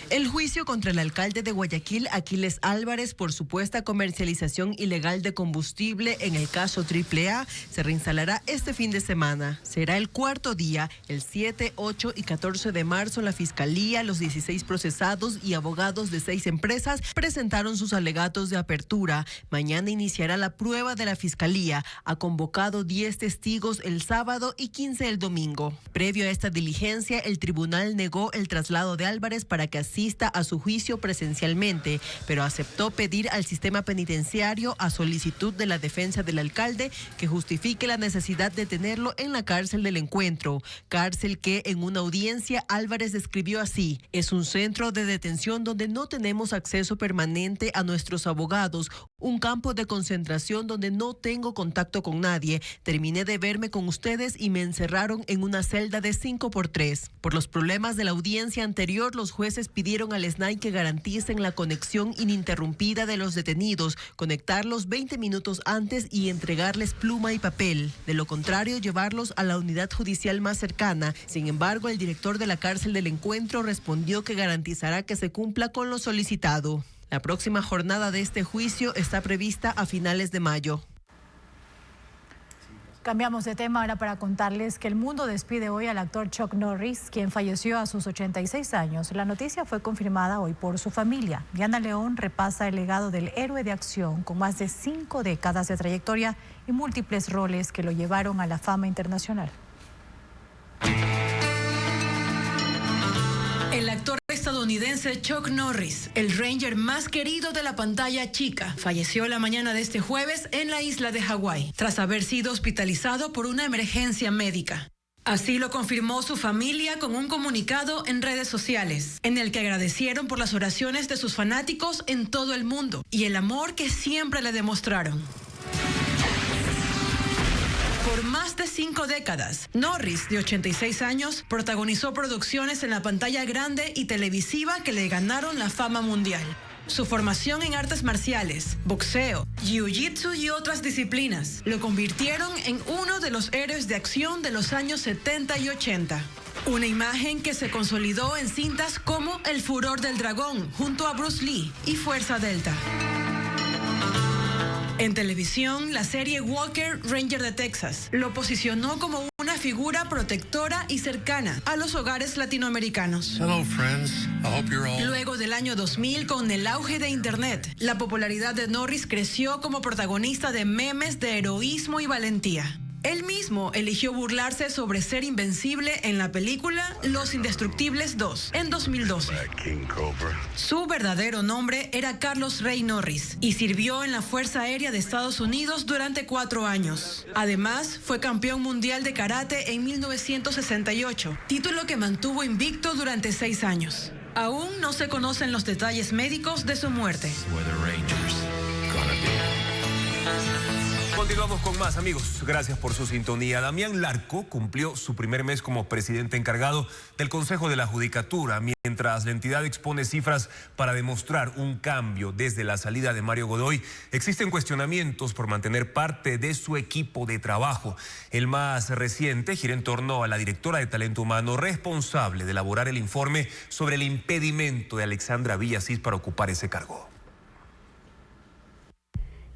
El juicio contra el alcalde de Guayaquil, Aquiles Álvarez, por supuesta comercialización ilegal de combustible en el caso AAA, se reinstalará este fin de semana. Será el cuarto día, el 7, 8 y 14 de marzo. La Fiscalía, los 16 procesados y abogados de 6 empresas presentaron sus alegatos de apertura. Mañana iniciará la prueba de la Fiscalía. Ha convocado 10 testigos el sábado y 15 el domingo. Previo a esta diligencia, el tribunal negó el traslado de Álvarez para que asista a su juicio presencialmente, pero aceptó pedir al sistema penitenciario, a solicitud de la defensa del alcalde, que justifique la necesidad de tenerlo en la cárcel del Encuentro, cárcel que en una audiencia Álvarez describió así: es un centro de detención donde no tenemos acceso permanente a nuestros abogados, un campo de concentración donde no tengo contacto con nadie. Terminé de verme con ustedes y me encerraron en una celda de 5x3. Por los problemas de la audiencia anterior, los jueces pidieron al SNAI que garanticen la conexión ininterrumpida de los detenidos, conectarlos 20 minutos antes y entregarles pluma y papel. De lo contrario, llevarlos a la unidad judicial más cercana. Sin embargo, el director de la cárcel del Encuentro respondió que garantizará que se cumpla con lo solicitado. La próxima jornada de este juicio está prevista a finales de mayo. Cambiamos de tema ahora para contarles que el mundo despide hoy al actor Chuck Norris, quien falleció a sus 86 años. La noticia fue confirmada hoy por su familia. Diana León repasa el legado del héroe de acción con más de 5 décadas de trayectoria y múltiples roles que lo llevaron a la fama internacional. El actor estadounidense Chuck Norris, el Ranger más querido de la pantalla chica, falleció la mañana de este jueves en la isla de Hawái, tras haber sido hospitalizado por una emergencia médica. Así lo confirmó su familia con un comunicado en redes sociales, en el que agradecieron por las oraciones de sus fanáticos en todo el mundo y el amor que siempre le demostraron. Por más de 5 décadas, Norris, de 86 años, protagonizó producciones en la pantalla grande y televisiva que le ganaron la fama mundial. Su formación en artes marciales, boxeo, jiu-jitsu y otras disciplinas lo convirtieron en uno de los héroes de acción de los años 70 y 80. Una imagen que se consolidó en cintas como El Furor del Dragón, junto a Bruce Lee, y Fuerza Delta. En televisión, la serie Walker, Ranger de Texas, lo posicionó como una figura protectora y cercana a los hogares latinoamericanos. Hello, friends. I hope you're all... Luego del año 2000, con el auge de Internet, la popularidad de Norris creció como protagonista de memes de heroísmo y valentía. Él mismo eligió burlarse sobre ser invencible en la película Los Indestructibles 2 en 2012. Su verdadero nombre era Carlos Rey Norris y sirvió en la Fuerza Aérea de Estados Unidos durante 4 años. Además, fue campeón mundial de karate en 1968, título que mantuvo invicto durante 6 años. Aún no se conocen los detalles médicos de su muerte. Continuamos con más, amigos. Gracias por su sintonía. Damián Larco cumplió su primer mes como presidente encargado del Consejo de la Judicatura, mientras la entidad expone cifras para demostrar un cambio desde la salida de Mario Godoy. Existen cuestionamientos por mantener parte de su equipo de trabajo. El más reciente gira en torno a la directora de Talento Humano, responsable de elaborar el informe sobre el impedimento de Alexandra Villasís para ocupar ese cargo.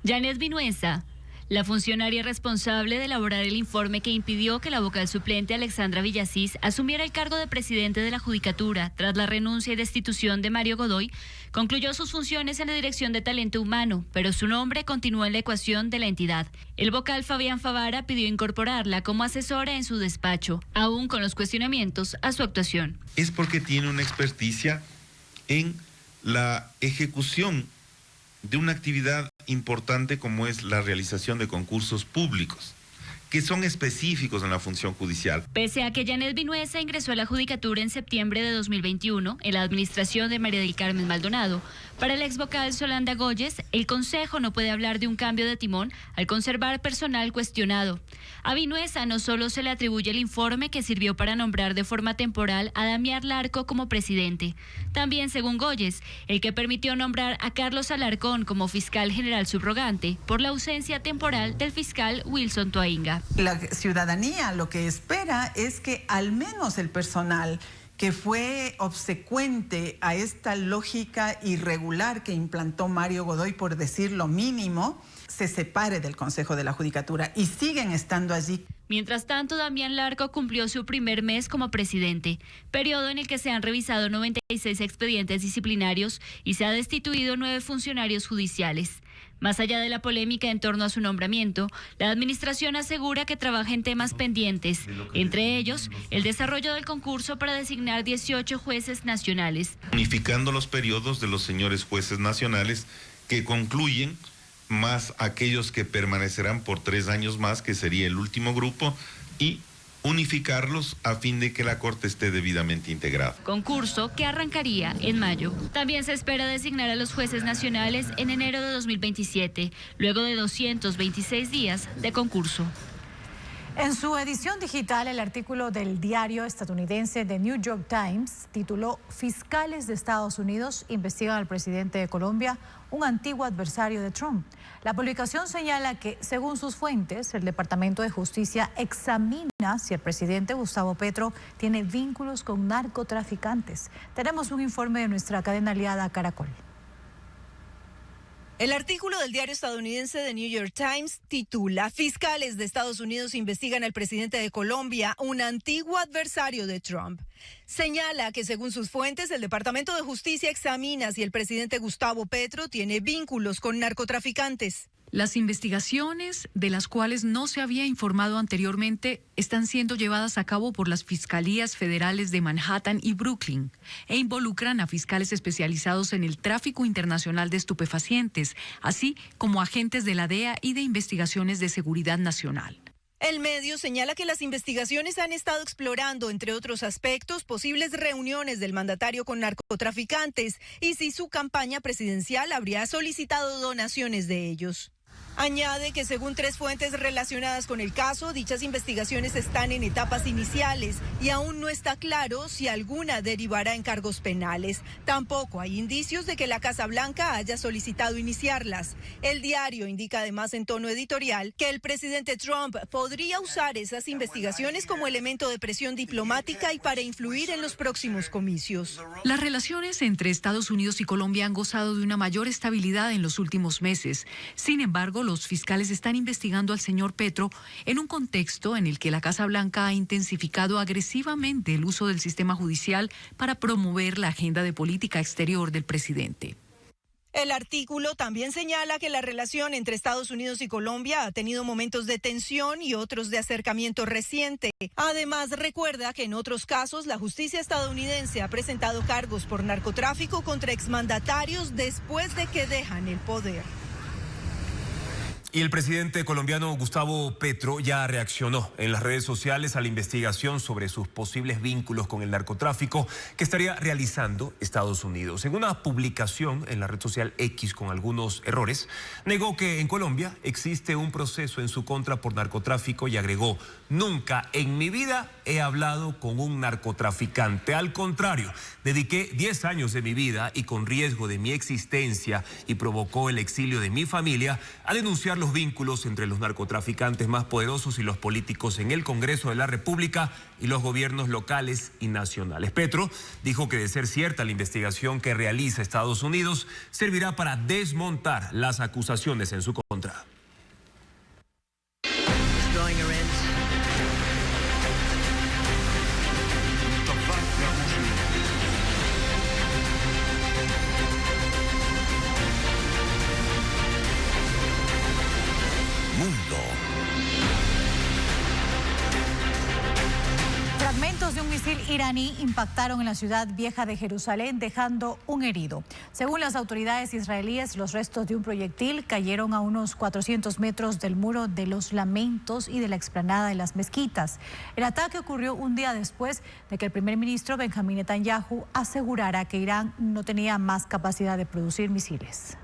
Janet Vinuesa, la funcionaria responsable de elaborar el informe que impidió que la vocal suplente Alexandra Villasís asumiera el cargo de presidente de la Judicatura tras la renuncia y destitución de Mario Godoy, concluyó sus funciones en la Dirección de Talento Humano, pero su nombre continúa en la ecuación de la entidad. El vocal Fabián Favara pidió incorporarla como asesora en su despacho, aún con los cuestionamientos a su actuación. Es porque tiene una experticia en la ejecución de una actividad importante como es la realización de concursos públicos, que son específicos en la función judicial. Pese a que Janet Vinuesa ingresó a la Judicatura en septiembre de 2021 en la administración de María del Carmen Maldonado, para el exvocal Solanda Goyes, el Consejo no puede hablar de un cambio de timón al conservar personal cuestionado. A Vinuesa no solo se le atribuye el informe que sirvió para nombrar de forma temporal a Damián Larco como presidente, también, según Goyes, el que permitió nombrar a Carlos Alarcón como fiscal general subrogante por la ausencia temporal del fiscal Wilson Toainga. La ciudadanía lo que espera es que al menos el personal que fue obsecuente a esta lógica irregular que implantó Mario Godoy, por decir lo mínimo, se separe del Consejo de la Judicatura y siguen estando allí. Mientras tanto, Damián Larco cumplió su primer mes como presidente, periodo en el que se han revisado 96 expedientes disciplinarios y se ha destituido 9 funcionarios judiciales. Más allá de la polémica en torno a su nombramiento, la administración asegura que trabaja en temas pendientes, entre ellos el desarrollo del concurso para designar 18 jueces nacionales. Unificando los periodos de los señores jueces nacionales que concluyen, más aquellos que permanecerán por 3 años más, que sería el último grupo, y unificarlos a fin de que la Corte esté debidamente integrada. Concurso que arrancaría en mayo. También se espera designar a los jueces nacionales en enero de 2027, luego de 226 días de concurso. En su edición digital, el artículo del diario estadounidense The New York Times tituló "Fiscales de Estados Unidos investigan al presidente de Colombia, un antiguo adversario de Trump". La publicación señala que, según sus fuentes, el Departamento de Justicia examina si el presidente Gustavo Petro tiene vínculos con narcotraficantes. Tenemos un informe de nuestra cadena aliada Caracol. El artículo del diario estadounidense The New York Times titula "Fiscales de Estados Unidos investigan al presidente de Colombia, un antiguo adversario de Trump". Señala que, según sus fuentes, el Departamento de Justicia examina si el presidente Gustavo Petro tiene vínculos con narcotraficantes. Las investigaciones, de las cuales no se había informado anteriormente, están siendo llevadas a cabo por las fiscalías federales de Manhattan y Brooklyn e involucran a fiscales especializados en el tráfico internacional de estupefacientes, así como agentes de la DEA y de investigaciones de seguridad nacional. El medio señala que las investigaciones han estado explorando, entre otros aspectos, posibles reuniones del mandatario con narcotraficantes y si su campaña presidencial habría solicitado donaciones de ellos. Añade que, según 3 fuentes relacionadas con el caso, dichas investigaciones están en etapas iniciales y aún no está claro si alguna derivará en cargos penales. Tampoco hay indicios de que la Casa Blanca haya solicitado iniciarlas. El diario indica además en tono editorial que el presidente Trump podría usar esas investigaciones como elemento de presión diplomática y para influir en los próximos comicios. Las relaciones entre Estados Unidos y Colombia han gozado de una mayor estabilidad en los últimos meses. Sin embargo, los fiscales están investigando al señor Petro en un contexto en el que la Casa Blanca ha intensificado agresivamente el uso del sistema judicial para promover la agenda de política exterior del presidente. El artículo también señala que la relación entre Estados Unidos y Colombia ha tenido momentos de tensión y otros de acercamiento reciente. Además, recuerda que en otros casos la justicia estadounidense ha presentado cargos por narcotráfico contra exmandatarios después de que dejan el poder. Y el presidente colombiano Gustavo Petro ya reaccionó en las redes sociales a la investigación sobre sus posibles vínculos con el narcotráfico que estaría realizando Estados Unidos. En una publicación en la red social X con algunos errores, negó que en Colombia existe un proceso en su contra por narcotráfico y agregó: nunca en mi vida he hablado con un narcotraficante. Al contrario, dediqué 10 años de mi vida y con riesgo de mi existencia y provocó el exilio de mi familia a denunciar los vínculos entre los narcotraficantes más poderosos y los políticos en el Congreso de la República y los gobiernos locales y nacionales. Petro dijo que, de ser cierta la investigación que realiza Estados Unidos, servirá para desmontar las acusaciones en su contra. Fragmentos de un misil iraní impactaron en la ciudad vieja de Jerusalén, dejando un herido. Según las autoridades israelíes, los restos de un proyectil cayeron a unos 400 metros del muro de los Lamentos y de la explanada de las mezquitas. El ataque ocurrió un día después de que el primer ministro Benjamín Netanyahu asegurara que Irán no tenía más capacidad de producir misiles.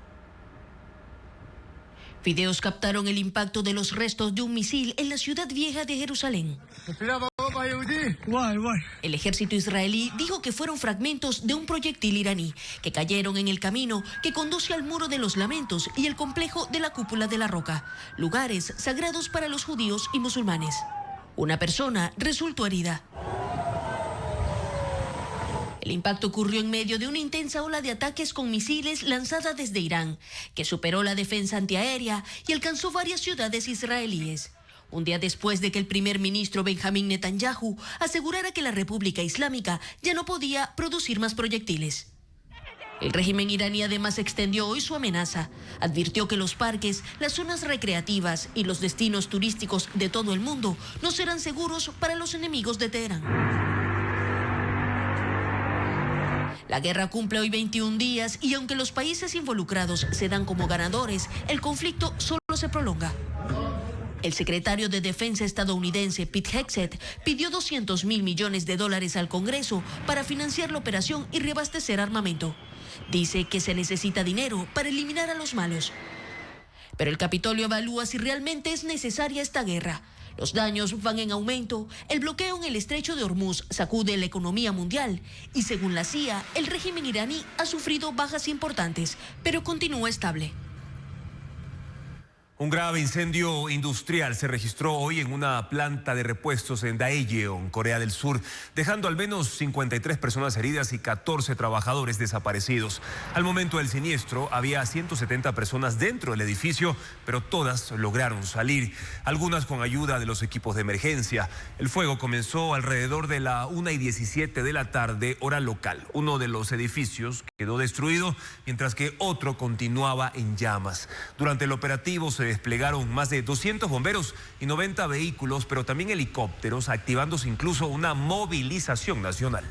Videos captaron el impacto de los restos de un misil en la ciudad vieja de Jerusalén. El ejército israelí dijo que fueron fragmentos de un proyectil iraní que cayeron en el camino que conduce al Muro de los Lamentos y el complejo de la Cúpula de la Roca, lugares sagrados para los judíos y musulmanes. Una persona resultó herida. El impacto ocurrió en medio de una intensa ola de ataques con misiles lanzada desde Irán, que superó la defensa antiaérea y alcanzó varias ciudades israelíes. Un día después de que el primer ministro Benjamín Netanyahu asegurara que la República Islámica ya no podía producir más proyectiles. El régimen iraní además extendió hoy su amenaza. Advirtió que los parques, las zonas recreativas y los destinos turísticos de todo el mundo no serán seguros para los enemigos de Teherán. La guerra cumple hoy 21 días y aunque los países involucrados se dan como ganadores, el conflicto solo se prolonga. El secretario de Defensa estadounidense Pete Hegseth pidió $200 mil millones al Congreso para financiar la operación y reabastecer armamento. Dice que se necesita dinero para eliminar a los malos. Pero el Capitolio evalúa si realmente es necesaria esta guerra. Los daños van en aumento, el bloqueo en el estrecho de Hormuz sacude la economía mundial y, según la CIA, el régimen iraní ha sufrido bajas importantes, pero continúa estable. Un grave incendio industrial se registró hoy en una planta de repuestos en Daejeon, Corea del Sur, dejando al menos 53 personas heridas y 14 trabajadores desaparecidos. Al momento del siniestro había 170 personas dentro del edificio, pero todas lograron salir, algunas con ayuda de los equipos de emergencia. El fuego comenzó alrededor de la 1:17 de la tarde, hora local. Uno de los edificios quedó destruido, mientras que otro continuaba en llamas. Durante el operativo se desplegaron más de 200 bomberos y 90 vehículos, pero también helicópteros, activándose incluso una movilización nacional.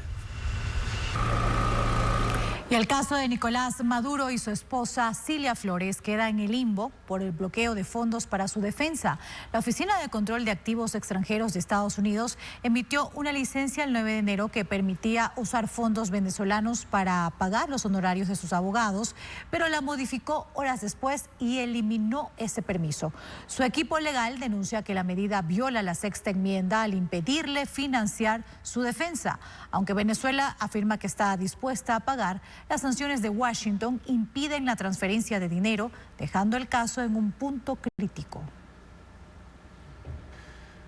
Y el caso de Nicolás Maduro y su esposa Cilia Flores queda en el limbo por el bloqueo de fondos para su defensa. La Oficina de Control de Activos Extranjeros de Estados Unidos emitió una licencia el 9 de enero que permitía usar fondos venezolanos para pagar los honorarios de sus abogados, pero la modificó horas después y eliminó ese permiso. Su equipo legal denuncia que la medida viola la sexta enmienda al impedirle financiar su defensa, aunque Venezuela afirma que está dispuesta a pagar. Las sanciones de Washington impiden la transferencia de dinero, dejando el caso en un punto crítico.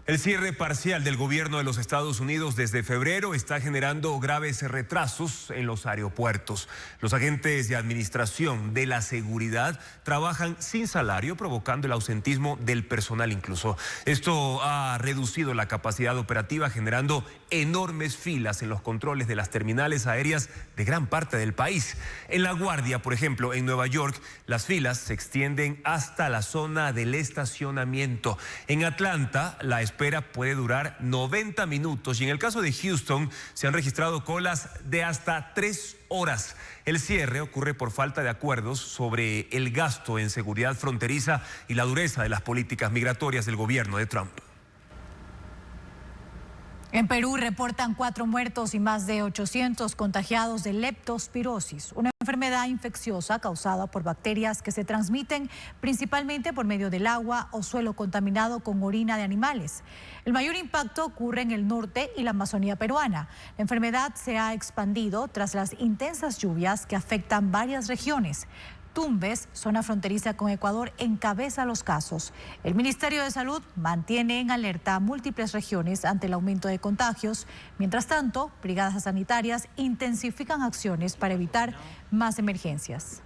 El cierre parcial del gobierno de los Estados Unidos desde febrero está generando graves retrasos en los aeropuertos. Los agentes de administración de la seguridad trabajan sin salario, provocando el ausentismo del personal incluso. Esto ha reducido la capacidad operativa, generando enormes filas en los controles de las terminales aéreas de gran parte del país. En La Guardia, por ejemplo, en Nueva York, las filas se extienden hasta la zona del estacionamiento. En Atlanta, la espera espera puede durar 90 minutos y en el caso de Houston se han registrado colas de hasta 3 horas. El cierre ocurre por falta de acuerdos sobre el gasto en seguridad fronteriza y la dureza de las políticas migratorias del gobierno de Trump. En Perú reportan 4 muertos y más de 800 contagiados de leptospirosis, una enfermedad infecciosa causada por bacterias que se transmiten principalmente por medio del agua o suelo contaminado con orina de animales. El mayor impacto ocurre en el norte y la Amazonía peruana. La enfermedad se ha expandido tras las intensas lluvias que afectan varias regiones. Tumbes, zona fronteriza con Ecuador, encabeza los casos. El Ministerio de Salud mantiene en alerta a múltiples regiones ante el aumento de contagios. Mientras tanto, brigadas sanitarias intensifican acciones para evitar más emergencias.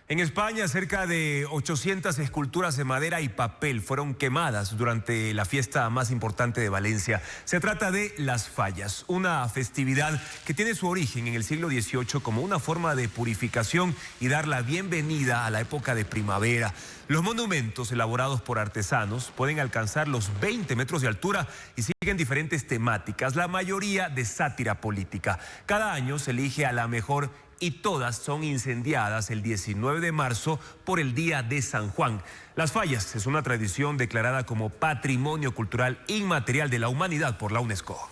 En España, cerca de 800 esculturas de madera y papel fueron quemadas durante la fiesta más importante de Valencia. Se trata de Las Fallas, una festividad que tiene su origen en el siglo XVIII como una forma de purificación y dar la bienvenida a la época de primavera. Los monumentos elaborados por artesanos pueden alcanzar los 20 metros de altura y siguen diferentes temáticas, la mayoría de sátira política. Cada año se elige a la mejor y todas son incendiadas el 19 de marzo por el Día de San Juan. Las Fallas es una tradición declarada como Patrimonio Cultural Inmaterial de la Humanidad por la UNESCO.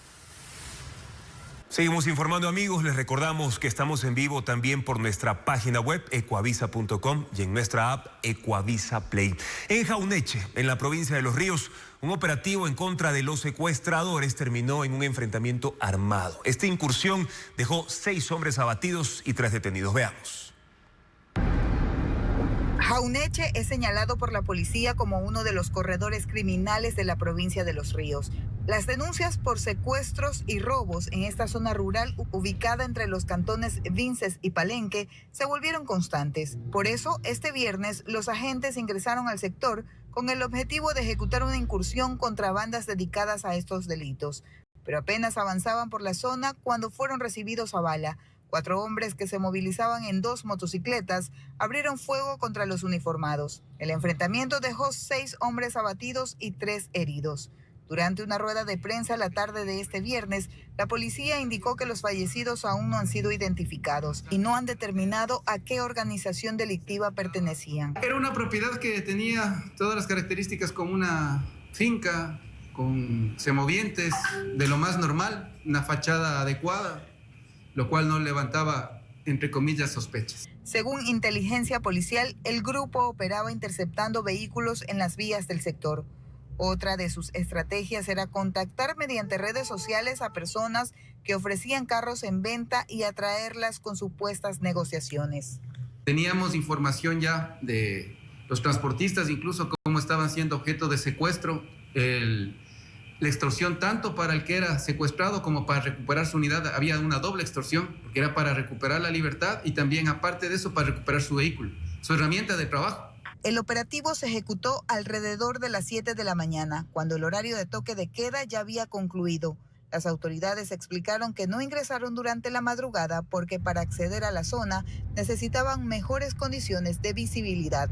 Seguimos informando, amigos. Les recordamos que estamos en vivo también por nuestra página web ecuavisa.com y en nuestra app Ecuavisa Play. En Jauneche, en la provincia de Los Ríos, un operativo en contra de los secuestradores terminó en un enfrentamiento armado. Esta incursión dejó 6 hombres abatidos y 3 detenidos. Veamos. Jauneche es señalado por la policía como uno de los corredores criminales de la provincia de Los Ríos. Las denuncias por secuestros y robos en esta zona rural ubicada entre los cantones Vinces y Palenque se volvieron constantes. Por eso, este viernes, los agentes ingresaron al sector con el objetivo de ejecutar una incursión contra bandas dedicadas a estos delitos. Pero apenas avanzaban por la zona cuando fueron recibidos a bala. 4 hombres que se movilizaban en 2 motocicletas abrieron fuego contra los uniformados. El enfrentamiento dejó 6 hombres abatidos y 3 heridos. Durante una rueda de prensa la tarde de este viernes, la policía indicó que los fallecidos aún no han sido identificados y no han determinado a qué organización delictiva pertenecían. Era una propiedad que tenía todas las características como una finca, con semovientes de lo más normal, una fachada adecuada, lo cual no levantaba, entre comillas, sospechas. Según inteligencia policial, el grupo operaba interceptando vehículos en las vías del sector. Otra de sus estrategias era contactar mediante redes sociales a personas que ofrecían carros en venta y atraerlas con supuestas negociaciones. Teníamos información ya de los transportistas, incluso cómo estaban siendo objeto de secuestro, la extorsión tanto para el que era secuestrado como para recuperar su unidad. Había una doble extorsión, porque era para recuperar la libertad y también, aparte de eso, para recuperar su vehículo, su herramienta de trabajo. El operativo se ejecutó alrededor de las 7 de la mañana, cuando el horario de toque de queda ya había concluido. Las autoridades explicaron que no ingresaron durante la madrugada porque para acceder a la zona necesitaban mejores condiciones de visibilidad.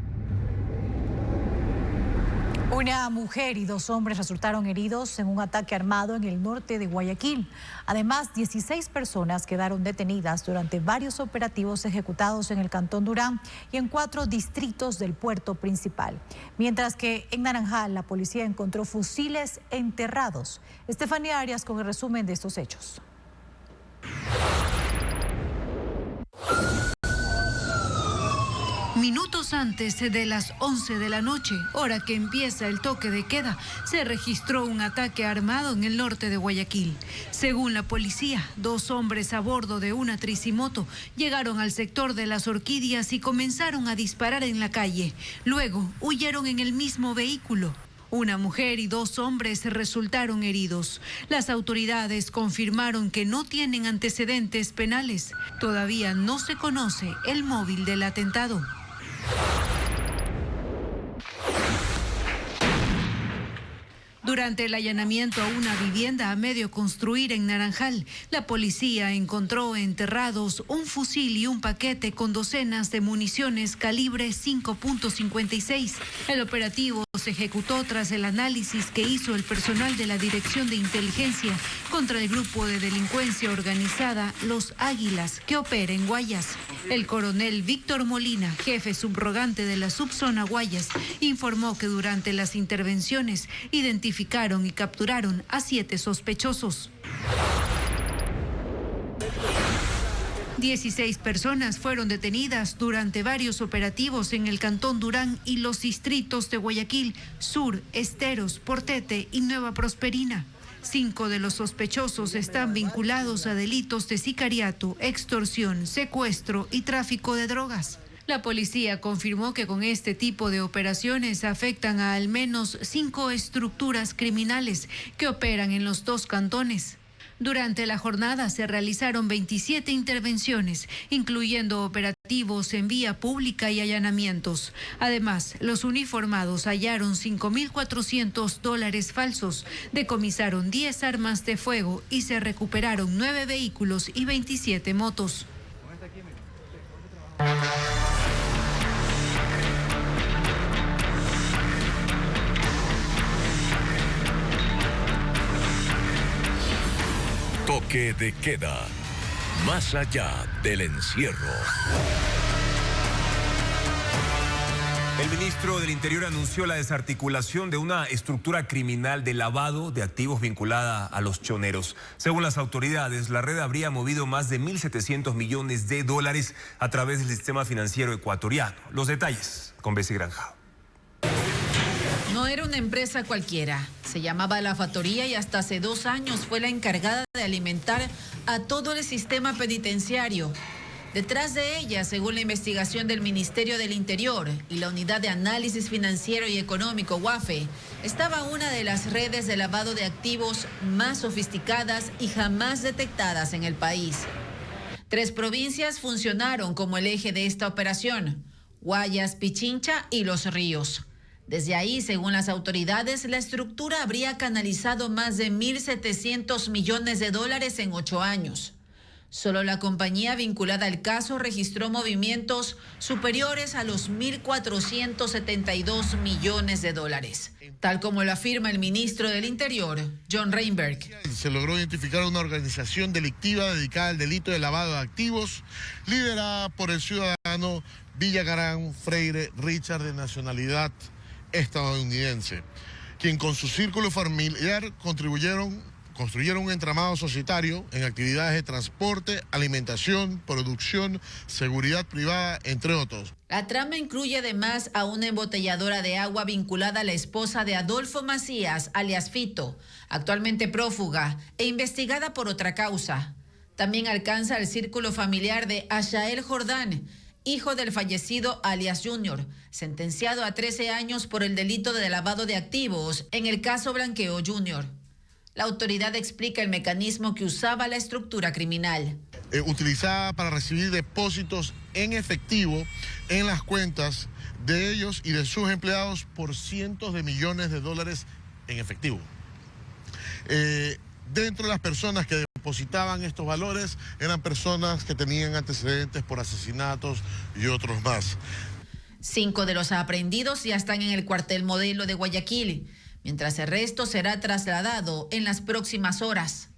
Una mujer y 2 hombres resultaron heridos en un ataque armado en el norte de Guayaquil. Además, 16 personas quedaron detenidas durante varios operativos ejecutados en el Cantón Durán y en 4 distritos del puerto principal. Mientras que en Naranjal la policía encontró fusiles enterrados. Estefanía Arias con el resumen de estos hechos. Minutos antes de las 11 de la noche, hora que empieza el toque de queda, se registró un ataque armado en el norte de Guayaquil. Según la policía, 2 hombres a bordo de una tricimoto llegaron al sector de las Orquídeas y comenzaron a disparar en la calle. Luego huyeron en el mismo vehículo. Una mujer y 2 hombres resultaron heridos. Las autoridades confirmaron que no tienen antecedentes penales. Todavía no se conoce el móvil del atentado. Durante el allanamiento a una vivienda a medio construir en Naranjal, la policía encontró enterrados un fusil y un paquete con docenas de municiones calibre 5.56. El operativo se ejecutó tras el análisis que hizo el personal de la Dirección de Inteligencia contra el grupo de delincuencia organizada Los Águilas, que opera en Guayas. El coronel Víctor Molina, jefe subrogante de la subzona Guayas, informó que durante las intervenciones identificaron y capturaron a 7 sospechosos. 16 personas fueron detenidas durante varios operativos en el Cantón Durán y los distritos de Guayaquil, Sur, Esteros, Portete y Nueva Prosperina. 5 de los sospechosos están vinculados a delitos de sicariato, extorsión, secuestro y tráfico de drogas. La policía confirmó que con este tipo de operaciones afectan a al menos 5 estructuras criminales que operan en los 2 cantones. Durante la jornada se realizaron 27 intervenciones, incluyendo operativos en vía pública y allanamientos. Además, los uniformados hallaron $5.400 falsos, decomisaron 10 armas de fuego y se recuperaron 9 vehículos y 27 motos. Toque de queda, más allá del encierro. El ministro del Interior anunció la desarticulación de una estructura criminal de lavado de activos vinculada a los choneros. Según las autoridades, la red habría movido más de $1.700 millones a través del sistema financiero ecuatoriano. Los detalles con Bessie Granja. No era una empresa cualquiera, se llamaba La Factoría y hasta hace 2 años fue la encargada de alimentar a todo el sistema penitenciario. Detrás de ella, según la investigación del Ministerio del Interior y la Unidad de Análisis Financiero y Económico, UAFE, estaba una de las redes de lavado de activos más sofisticadas y jamás detectadas en el país. 3 provincias funcionaron como el eje de esta operación: Guayas, Pichincha y Los Ríos. Desde ahí, según las autoridades, la estructura habría canalizado más de $1.700 millones en 8 años. Solo la compañía vinculada al caso registró movimientos superiores a los $1.472 millones, tal como lo afirma el ministro del Interior, John Reinberg. Se logró identificar una organización delictiva dedicada al delito de lavado de activos, liderada por el ciudadano Villagrán Freire Richard, de nacionalidad estadounidense, quien con su círculo familiar construyeron un entramado societario en actividades de transporte, alimentación, producción, seguridad privada, entre otros. La trama incluye además a una embotelladora de agua vinculada a la esposa de Adolfo Macías, alias Fito, actualmente prófuga e investigada por otra causa. También alcanza el círculo familiar de Ashael Jordán, hijo del fallecido alias Junior, sentenciado a 13 años por el delito de lavado de activos en el caso Blanqueo Junior. La autoridad explica el mecanismo que usaba la estructura criminal. Utilizada para recibir depósitos en efectivo en las cuentas de ellos y de sus empleados por cientos de millones de dólares en efectivo. Dentro de las personas que depositaban estos valores eran personas que tenían antecedentes por asesinatos y otros más. 5 de los aprehendidos ya están en el cuartel modelo de Guayaquil, mientras el resto será trasladado en las próximas horas.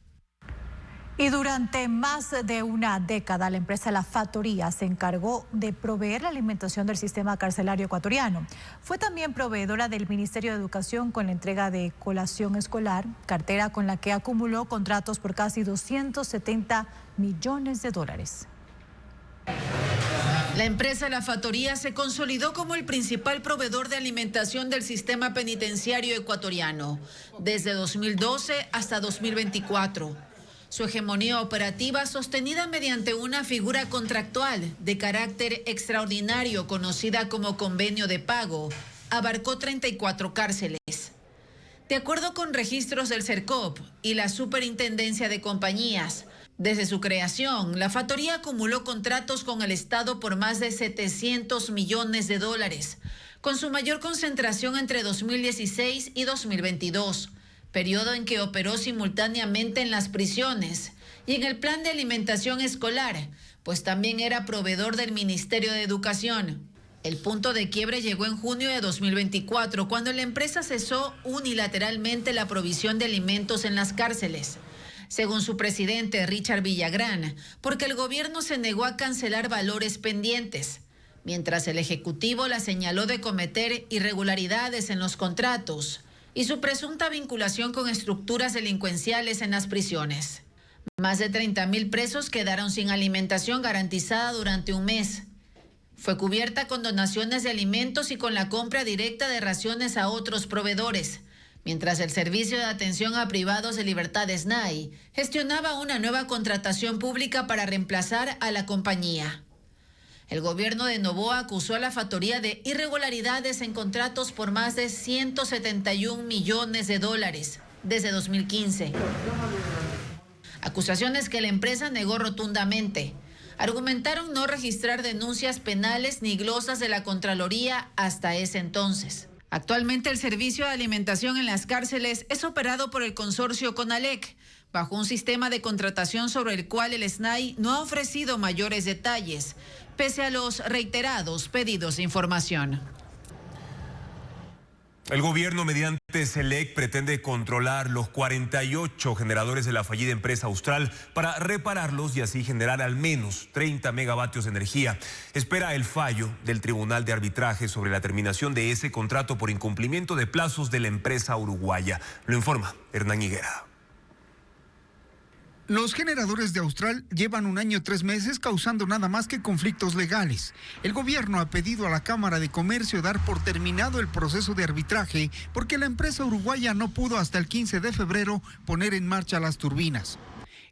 Y durante más de una década, la empresa La Factoría se encargó de proveer la alimentación del sistema carcelario ecuatoriano. Fue también proveedora del Ministerio de Educación con la entrega de colación escolar, cartera con la que acumuló contratos por casi $270 millones. La empresa La Factoría se consolidó como el principal proveedor de alimentación del sistema penitenciario ecuatoriano desde 2012 hasta 2024. Su hegemonía operativa, sostenida mediante una figura contractual de carácter extraordinario conocida como convenio de pago, abarcó 34 cárceles. De acuerdo con registros del CERCOP y la Superintendencia de Compañías, desde su creación, La Factoría acumuló contratos con el Estado por más de $700 millones, con su mayor concentración entre 2016 y 2022. Periodo en que operó simultáneamente en las prisiones y en el plan de alimentación escolar, pues también era proveedor del Ministerio de Educación. El punto de quiebre llegó en junio de 2024, cuando la empresa cesó unilateralmente la provisión de alimentos en las cárceles. Según su presidente, Richard Villagrán, porque el gobierno se negó a cancelar valores pendientes, mientras el Ejecutivo la señaló de cometer irregularidades en los contratos y su presunta vinculación con estructuras delincuenciales en las prisiones. Más de 30,000 presos quedaron sin alimentación garantizada durante un mes. Fue cubierta con donaciones de alimentos y con la compra directa de raciones a otros proveedores, mientras el Servicio de Atención a Privados de Libertad SNAI gestionaba una nueva contratación pública para reemplazar a la compañía. El gobierno de Noboa acusó a la factoría de irregularidades en contratos por más de $171 millones desde 2015. Acusaciones que la empresa negó rotundamente. Argumentaron no registrar denuncias penales ni glosas de la Contraloría hasta ese entonces. Actualmente el servicio de alimentación en las cárceles es operado por el consorcio CONALEC, bajo un sistema de contratación sobre el cual el SNAI no ha ofrecido mayores detalles, pese a los reiterados pedidos de información. El gobierno mediante SELEC pretende controlar los 48 generadores de la fallida empresa Austral para repararlos y así generar al menos 30 megavatios de energía. Espera el fallo del Tribunal de Arbitraje sobre la terminación de ese contrato por incumplimiento de plazos de la empresa uruguaya. Lo informa Hernán Higuera. Los generadores de Austral llevan 1 año y 3 meses causando nada más que conflictos legales. El gobierno ha pedido a la Cámara de Comercio dar por terminado el proceso de arbitraje porque la empresa uruguaya no pudo hasta el 15 de febrero poner en marcha las turbinas.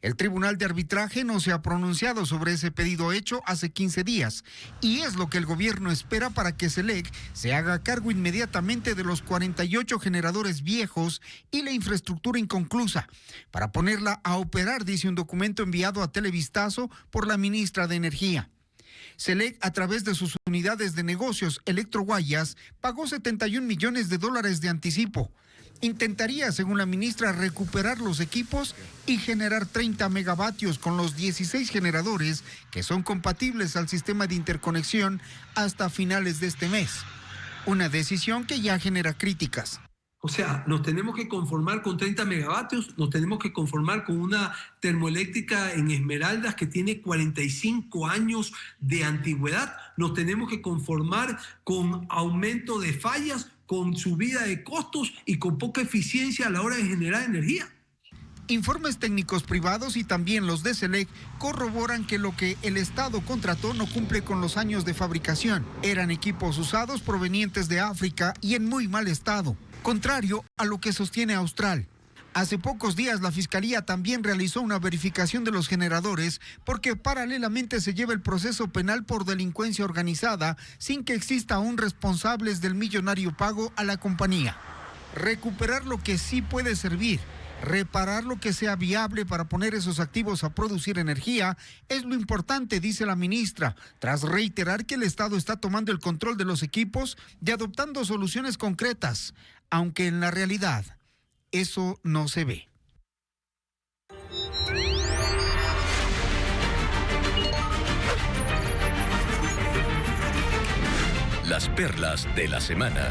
El Tribunal de Arbitraje no se ha pronunciado sobre ese pedido hecho hace 15 días y es lo que el gobierno espera para que SELEC se haga cargo inmediatamente de los 48 generadores viejos y la infraestructura inconclusa para ponerla a operar, dice un documento enviado a Televistazo por la ministra de Energía. SELEC, a través de sus unidades de negocios Electroguayas, pagó $71 millones de anticipo. Intentaría, según la ministra, recuperar los equipos y generar 30 megavatios con los 16 generadores que son compatibles al sistema de interconexión hasta finales de este mes. Una decisión que ya genera críticas. O sea, nos tenemos que conformar con 30 megavatios, nos tenemos que conformar con una termoeléctrica en Esmeraldas que tiene 45 años de antigüedad, nos tenemos que conformar con aumento de fallas, con subida de costos y con poca eficiencia a la hora de generar energía. Informes técnicos privados y también los de SELEC corroboran que lo que el Estado contrató no cumple con los años de fabricación. Eran equipos usados provenientes de África y en muy mal estado, contrario a lo que sostiene Austral. Hace pocos días la Fiscalía también realizó una verificación de los generadores porque paralelamente se lleva el proceso penal por delincuencia organizada sin que exista aún responsables del millonario pago a la compañía. Recuperar lo que sí puede servir, reparar lo que sea viable para poner esos activos a producir energía es lo importante, dice la ministra, tras reiterar que el Estado está tomando el control de los equipos y adoptando soluciones concretas, aunque en la realidad eso no se ve. Las perlas de la semana.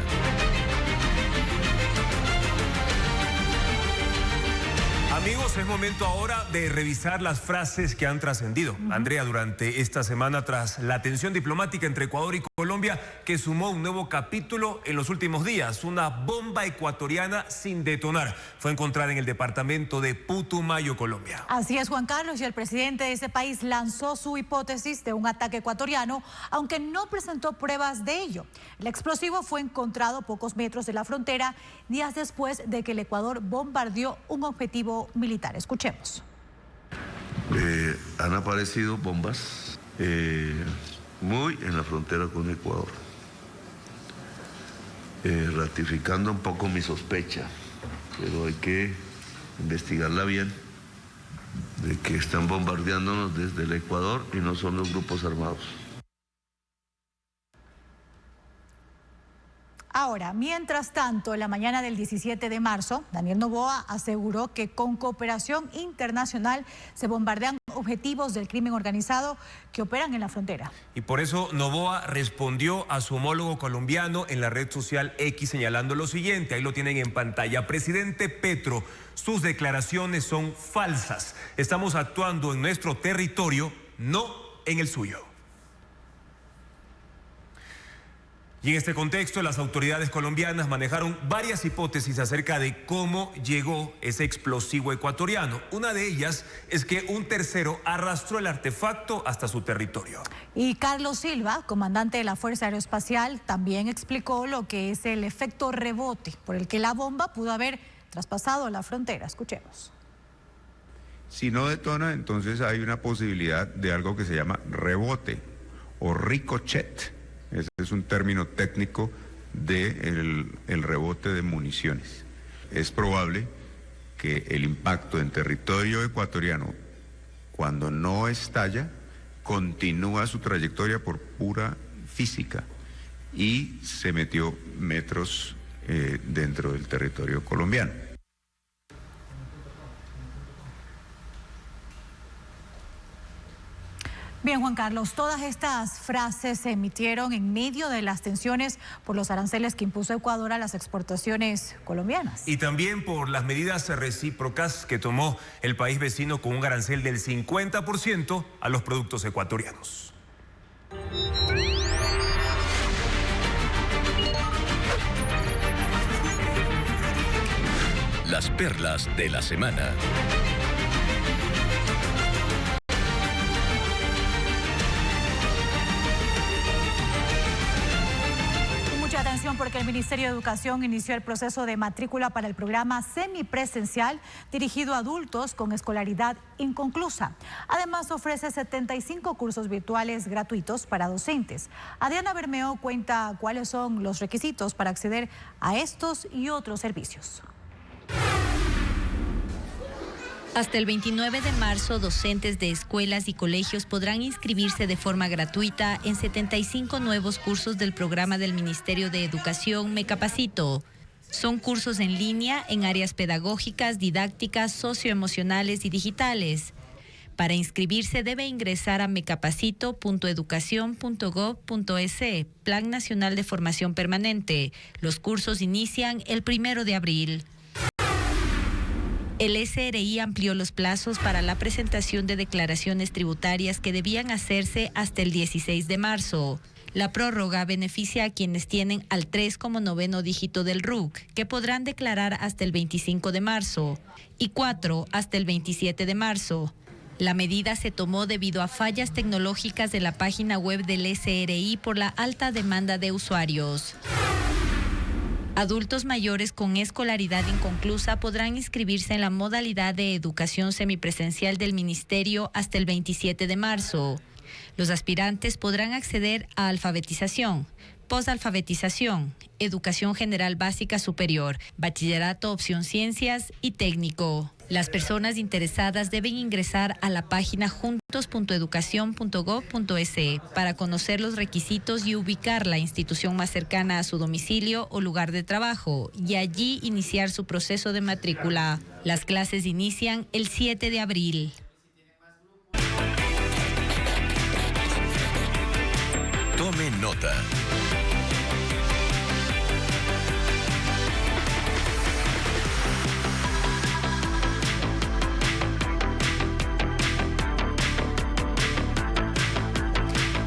Amigos, es momento ahora de revisar las frases que han trascendido. Andrea, durante esta semana, tras la tensión diplomática entre Ecuador y Colombia, que sumó un nuevo capítulo en los últimos días, una bomba ecuatoriana sin detonar fue encontrada en el departamento de Putumayo, Colombia. Así es, Juan Carlos, y el presidente de ese país lanzó su hipótesis de un ataque ecuatoriano, aunque no presentó pruebas de ello. El explosivo fue encontrado a pocos metros de la frontera, días después de que el Ecuador bombardeó un objetivo militar. Escuchemos. Han aparecido bombas muy en la frontera con Ecuador, ratificando un poco mi sospecha, pero hay que investigarla bien, de que están bombardeándonos desde el Ecuador y no son los grupos armados. Ahora, mientras tanto, en la mañana del 17 de marzo, Daniel Noboa aseguró que con cooperación internacional se bombardean objetivos del crimen organizado que operan en la frontera. Y por eso Noboa respondió a su homólogo colombiano en la red social X señalando lo siguiente, ahí lo tienen en pantalla. Presidente Petro, sus declaraciones son falsas. Estamos actuando en nuestro territorio, no en el suyo. Y en este contexto, las autoridades colombianas manejaron varias hipótesis acerca de cómo llegó ese explosivo ecuatoriano. Una de ellas es que un tercero arrastró el artefacto hasta su territorio. Y Carlos Silva, comandante de la Fuerza Aeroespacial, también explicó lo que es el efecto rebote, por el que la bomba pudo haber traspasado la frontera. Escuchemos. Si no detona, entonces hay una posibilidad de algo que se llama rebote o ricochet. Ese es un término técnico del rebote de municiones. Es probable que el impacto en territorio ecuatoriano, cuando no estalla, continúa su trayectoria por pura física y se metió metros dentro del territorio colombiano. Bien, Juan Carlos, todas estas frases se emitieron en medio de las tensiones por los aranceles que impuso Ecuador a las exportaciones colombianas. Y también por las medidas recíprocas que tomó el país vecino con un arancel del 50% a los productos ecuatorianos. Las perlas de la semana. Atención, porque el Ministerio de Educación inició el proceso de matrícula para el programa semipresencial dirigido a adultos con escolaridad inconclusa. Además, ofrece 75 cursos virtuales gratuitos para docentes. Adriana Bermeo cuenta cuáles son los requisitos para acceder a estos y otros servicios. Hasta el 29 de marzo, docentes de escuelas y colegios podrán inscribirse de forma gratuita en 75 nuevos cursos del programa del Ministerio de Educación Me Capacito. Son cursos en línea en áreas pedagógicas, didácticas, socioemocionales y digitales. Para inscribirse debe ingresar a mecapacito.educacion.gov.es, Plan Nacional de Formación Permanente. Los cursos inician el 1 de abril. El SRI amplió los plazos para la presentación de declaraciones tributarias que debían hacerse hasta el 16 de marzo. La prórroga beneficia a quienes tienen al 3 como noveno dígito del RUC, que podrán declarar hasta el 25 de marzo, y 4 hasta el 27 de marzo. La medida se tomó debido a fallas tecnológicas de la página web del SRI por la alta demanda de usuarios. Adultos mayores con escolaridad inconclusa podrán inscribirse en la modalidad de educación semipresencial del Ministerio hasta el 27 de marzo. Los aspirantes podrán acceder a alfabetización, posalfabetización, educación general básica superior, bachillerato opción ciencias y técnico. Las personas interesadas deben ingresar a la página juntos.educacion.gov.es para conocer los requisitos y ubicar la institución más cercana a su domicilio o lugar de trabajo y allí iniciar su proceso de matrícula. Las clases inician el 7 de abril. Tome nota.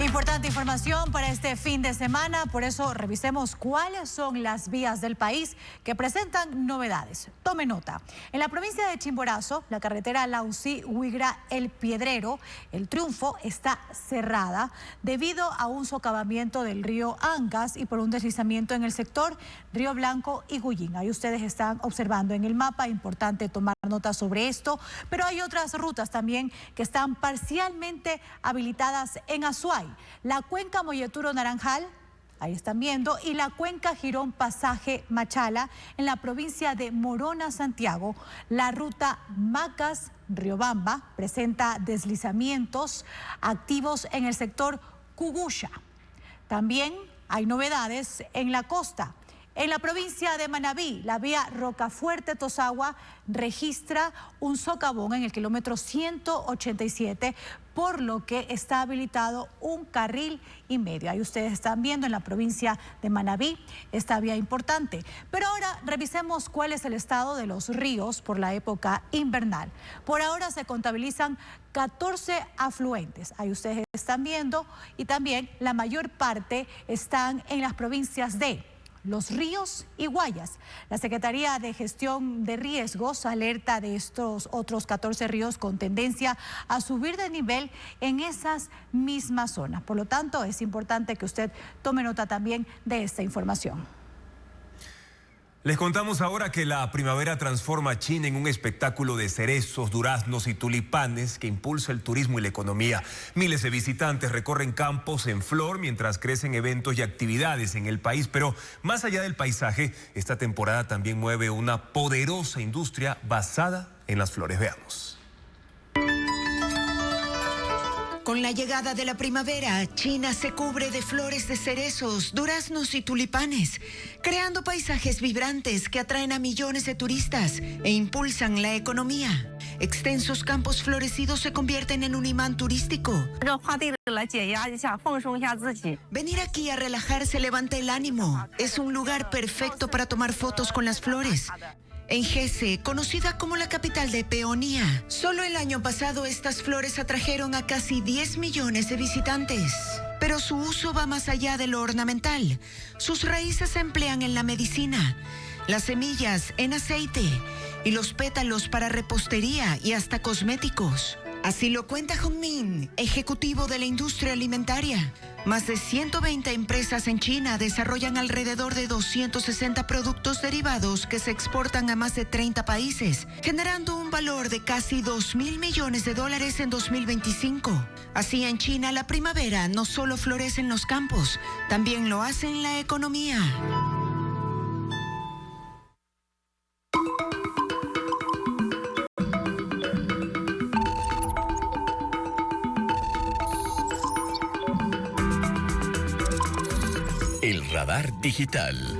Importante información para este fin de semana, por eso revisemos cuáles son las vías del país que presentan novedades. Tome nota. En la provincia de Chimborazo, la carretera Laucí-Huigra-El Piedrero, El Triunfo está cerrada debido a un socavamiento del río Angas y por un deslizamiento en el sector Río Blanco y Gullín. Ahí ustedes están observando en el mapa, importante tomar nota sobre esto, pero hay otras rutas también que están parcialmente habilitadas en Azuay. La cuenca Molleturo-Naranjal, ahí están viendo, y la cuenca Girón-Pasaje-Machala en la provincia de Morona, Santiago. La ruta Macas-Riobamba presenta deslizamientos activos en el sector Cugusha. También hay novedades en la costa. En la provincia de Manabí, la vía Rocafuerte-Tosagua registra un socavón en el kilómetro 187, por lo que está habilitado un carril y medio. Ahí ustedes están viendo en la provincia de Manabí esta vía importante. Pero ahora revisemos cuál es el estado de los ríos por la época invernal. Por ahora se contabilizan 14 afluentes. Ahí ustedes están viendo, y también la mayor parte están en las provincias de Los Ríos y Guayas. La Secretaría de Gestión de Riesgos alerta de estos otros 14 ríos con tendencia a subir de nivel en esas mismas zonas. Por lo tanto, es importante que usted tome nota también de esta información. Les contamos ahora que la primavera transforma a China en un espectáculo de cerezos, duraznos y tulipanes que impulsa el turismo y la economía. Miles de visitantes recorren campos en flor mientras crecen eventos y actividades en el país. Pero más allá del paisaje, esta temporada también mueve una poderosa industria basada en las flores. Veamos. Con la llegada de la primavera, China se cubre de flores de cerezos, duraznos y tulipanes, creando paisajes vibrantes que atraen a millones de turistas e impulsan la economía. Extensos campos florecidos se convierten en un imán turístico. Venir aquí a relajarse levanta el ánimo. Es un lugar perfecto para tomar fotos con las flores. En Gese, conocida como la capital de peonía, solo el año pasado estas flores atrajeron a casi 10 millones de visitantes. Pero su uso va más allá de lo ornamental. Sus raíces se emplean en la medicina, las semillas en aceite y los pétalos para repostería y hasta cosméticos. Así lo cuenta Hong Min, ejecutivo de la industria alimentaria. Más de 120 empresas en China desarrollan alrededor de 260 productos derivados que se exportan a más de 30 países, generando un valor de casi $2.000 millones en 2025. Así, en China, la primavera no solo florece en los campos, también lo hace en la economía. El radar digital.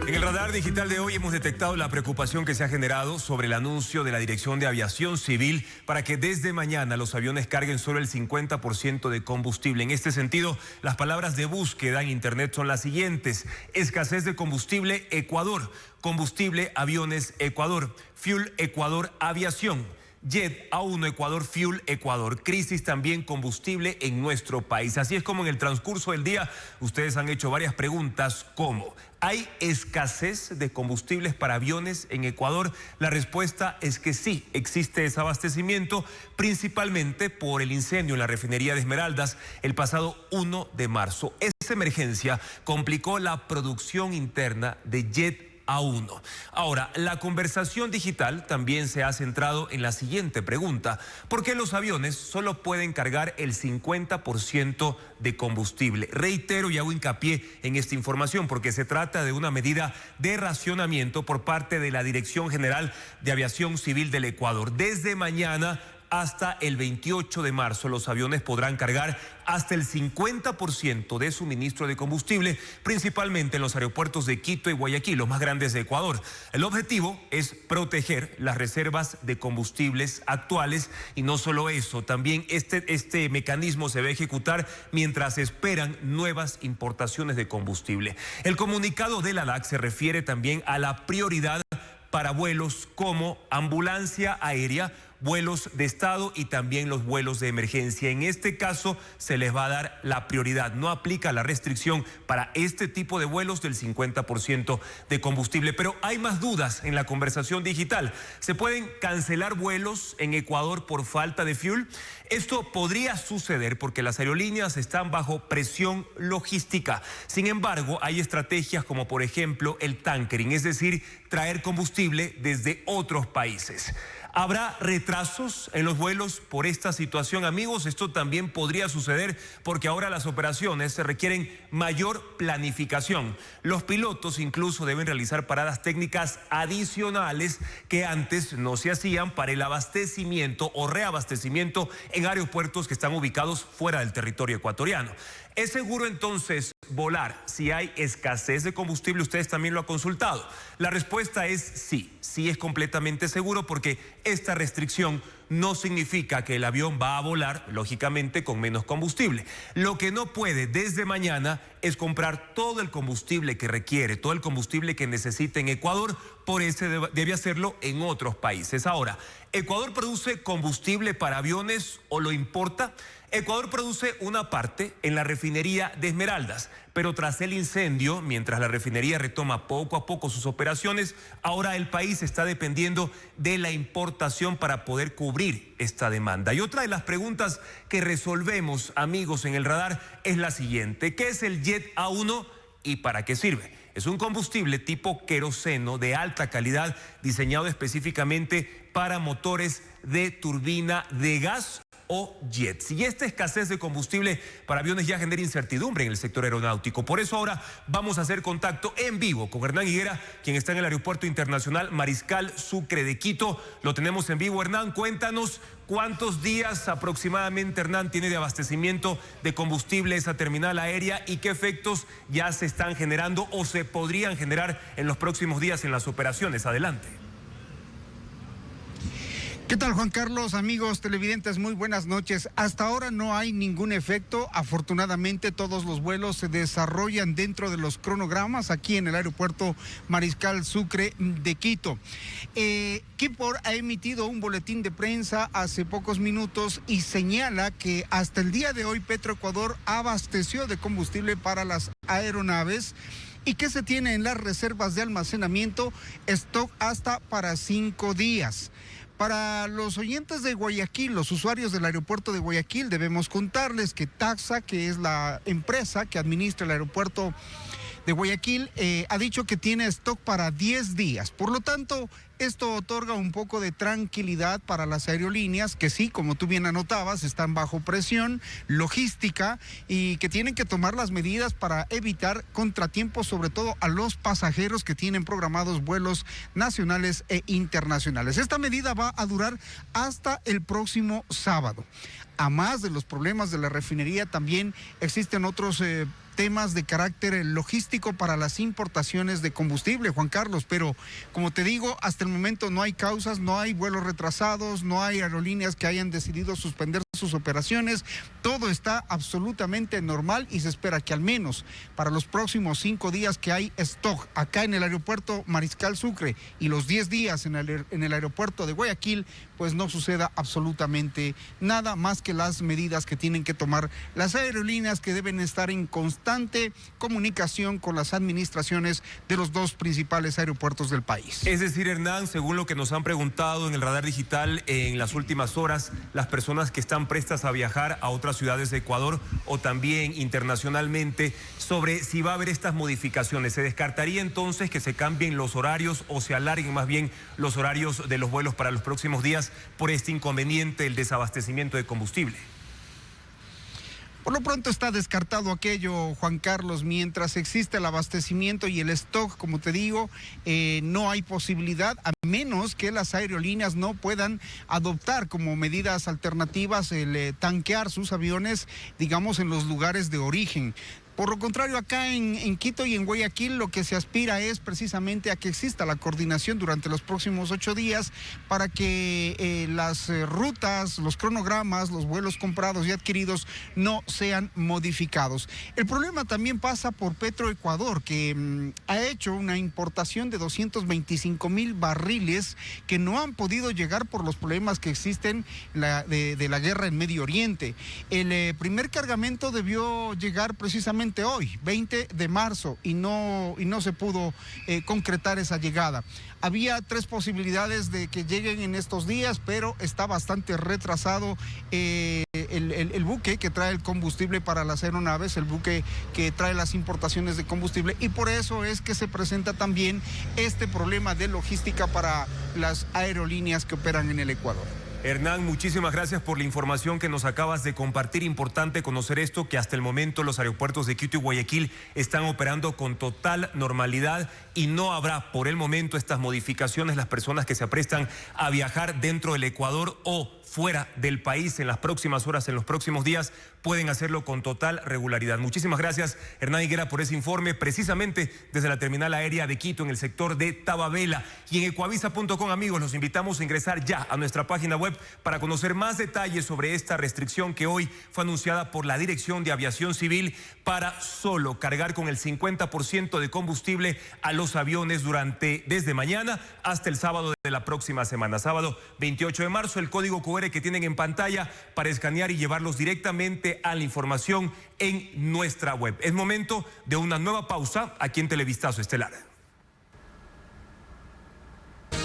En el radar digital de hoy hemos detectado la preocupación que se ha generado sobre el anuncio de la Dirección de Aviación Civil para que desde mañana los aviones carguen solo el 50% de combustible. En este sentido, las palabras de búsqueda en Internet son las siguientes: escasez de combustible, Ecuador; combustible, aviones, Ecuador; fuel, Ecuador, aviación; Jet A1 Ecuador, Fuel Ecuador; crisis también combustible en nuestro país. Así es como en el transcurso del día ustedes han hecho varias preguntas como: ¿hay escasez de combustibles para aviones en Ecuador? La respuesta es que sí, existe desabastecimiento, principalmente por el incendio en la refinería de Esmeraldas el pasado 1 de marzo. Esa emergencia complicó la producción interna de Jet A1. Ahora, la conversación digital también se ha centrado en la siguiente pregunta: ¿por qué los aviones solo pueden cargar el 50% de combustible? Reitero y hago hincapié en esta información porque se trata de una medida de racionamiento por parte de la Dirección General de Aviación Civil del Ecuador. Desde mañana hasta el 28 de marzo los aviones podrán cargar hasta el 50% de suministro de combustible, principalmente en los aeropuertos de Quito y Guayaquil, los más grandes de Ecuador. El objetivo es proteger las reservas de combustibles actuales, y no solo eso, también este mecanismo se va a ejecutar mientras esperan nuevas importaciones de combustible. El comunicado de la ADAC se refiere también a la prioridad para vuelos como ambulancia aérea, vuelos de Estado y también los vuelos de emergencia. En este caso se les va a dar la prioridad. No aplica la restricción para este tipo de vuelos del 50% de combustible. Pero hay más dudas en la conversación digital. ¿Se pueden cancelar vuelos en Ecuador por falta de fuel? Esto podría suceder porque las aerolíneas están bajo presión logística. Sin embargo, hay estrategias como por ejemplo el tankering, es decir, traer combustible desde otros países. ¿Habrá retrasos en los vuelos por esta situación, amigos? Esto también podría suceder porque ahora las operaciones se requieren mayor planificación. Los pilotos incluso deben realizar paradas técnicas adicionales que antes no se hacían para el abastecimiento o reabastecimiento en aeropuertos que están ubicados fuera del territorio ecuatoriano. ¿Es seguro entonces volar si hay escasez de combustible? Ustedes también lo han consultado. La respuesta es sí, sí es completamente seguro porque esta restricción no significa que el avión va a volar, lógicamente, con menos combustible. Lo que no puede desde mañana es comprar todo el combustible que requiere, todo el combustible que necesita en Ecuador, por eso debe hacerlo en otros países. Ahora, ¿Ecuador produce combustible para aviones o lo importa? Ecuador produce una parte en la refinería de Esmeraldas, pero tras el incendio, mientras la refinería retoma poco a poco sus operaciones, ahora el país está dependiendo de la importación para poder cubrir esta demanda. Y otra de las preguntas que resolvemos, amigos, en el radar es la siguiente: ¿qué es el Jet A1 y para qué sirve? Es un combustible tipo queroseno de alta calidad, diseñado específicamente para motores de turbina de gas o jets. Y esta escasez de combustible para aviones ya genera incertidumbre en el sector aeronáutico. Por eso ahora vamos a hacer contacto en vivo con Hernán Higuera, quien está en el Aeropuerto Internacional Mariscal Sucre de Quito. Lo tenemos en vivo. Hernán, cuéntanos cuántos días aproximadamente, Hernán, tiene de abastecimiento de combustible esa terminal aérea y qué efectos ya se están generando o se podrían generar en los próximos días en las operaciones. Adelante. ¿Qué tal, Juan Carlos? Amigos televidentes, muy buenas noches. Hasta ahora no hay ningún efecto. Afortunadamente, todos los vuelos se desarrollan dentro de los cronogramas aquí en el Aeropuerto Mariscal Sucre de Quito. Kipor ha emitido un boletín de prensa hace pocos minutos y señala que hasta el día de hoy Petroecuador abasteció de combustible para las aeronaves y que se tiene en las reservas de almacenamiento stock hasta para 5 días. Para los oyentes de Guayaquil, los usuarios del aeropuerto de Guayaquil, debemos contarles que Taxa, que es la empresa que administra el aeropuerto de Guayaquil, ha dicho que tiene stock para 10 días. Por lo tanto, esto otorga un poco de tranquilidad para las aerolíneas que sí, como tú bien anotabas, están bajo presión logística y que tienen que tomar las medidas para evitar contratiempos, sobre todo a los pasajeros que tienen programados vuelos nacionales e internacionales. Esta medida va a durar hasta el próximo sábado. A más de los problemas de la refinería, también existen otros temas de carácter logístico para las importaciones de combustible, Juan Carlos, pero como te digo, hasta el momento no hay causas, no hay vuelos retrasados, no hay aerolíneas que hayan decidido suspender sus operaciones, todo está absolutamente normal y se espera que al menos para los próximos 5 días que hay stock acá en el aeropuerto Mariscal Sucre y los 10 días en el aeropuerto de Guayaquil, pues no suceda absolutamente nada más que las medidas que tienen que tomar las aerolíneas, que deben estar en constante comunicación con las administraciones de los 2 principales aeropuertos del país. Es decir, Hernán, según lo que nos han preguntado en el radar digital en las últimas horas, las personas que están prestas a viajar a otras ciudades de Ecuador o también internacionalmente, sobre si va a haber estas modificaciones, ¿se descartaría entonces que se cambien los horarios o se alarguen más bien los horarios de los vuelos para los próximos días por este inconveniente, el desabastecimiento de combustible? Por lo pronto está descartado aquello, Juan Carlos. Mientras existe el abastecimiento y el stock, como te digo, no hay posibilidad, a menos que las aerolíneas no puedan adoptar como medidas alternativas el tanquear sus aviones, digamos, en los lugares de origen. Por lo contrario, acá en Quito y en Guayaquil lo que se aspira es precisamente a que exista la coordinación durante los próximos 8 días para que las rutas, los cronogramas, los vuelos comprados y adquiridos no sean modificados. El problema también pasa por Petroecuador, que ha hecho una importación de 225,000 barriles que no han podido llegar por los problemas que existen de la guerra en Medio Oriente. El primer cargamento debió llegar precisamente hoy, 20 de marzo, y no se pudo concretar esa llegada. Había 3 posibilidades de que lleguen en estos días, pero está bastante retrasado el el buque que trae el combustible para las aeronaves, el buque que trae las importaciones de combustible, y por eso es que se presenta también este problema de logística para las aerolíneas que operan en el Ecuador. Hernán, muchísimas gracias por la información que nos acabas de compartir. Importante conocer esto, que hasta el momento los aeropuertos de Quito y Guayaquil están operando con total normalidad y no habrá por el momento estas modificaciones. Las personas que se aprestan a viajar dentro del Ecuador o fuera del país en las próximas horas, en los próximos días, pueden hacerlo con total regularidad. Muchísimas gracias, Hernán Higuera, por ese informe, precisamente desde la terminal aérea de Quito, en el sector de Tababela. Y en ecuavisa.com, amigos, los invitamos a ingresar ya a nuestra página web para conocer más detalles sobre esta restricción que hoy fue anunciada por la Dirección de Aviación Civil para solo cargar con el 50% de combustible a los aviones desde mañana hasta el sábado de la próxima semana. Sábado 28 de marzo, el código QR que tienen en pantalla para escanear y llevarlos directamente a la información en nuestra web. Es momento de una nueva pausa aquí en Televistazo Estelar.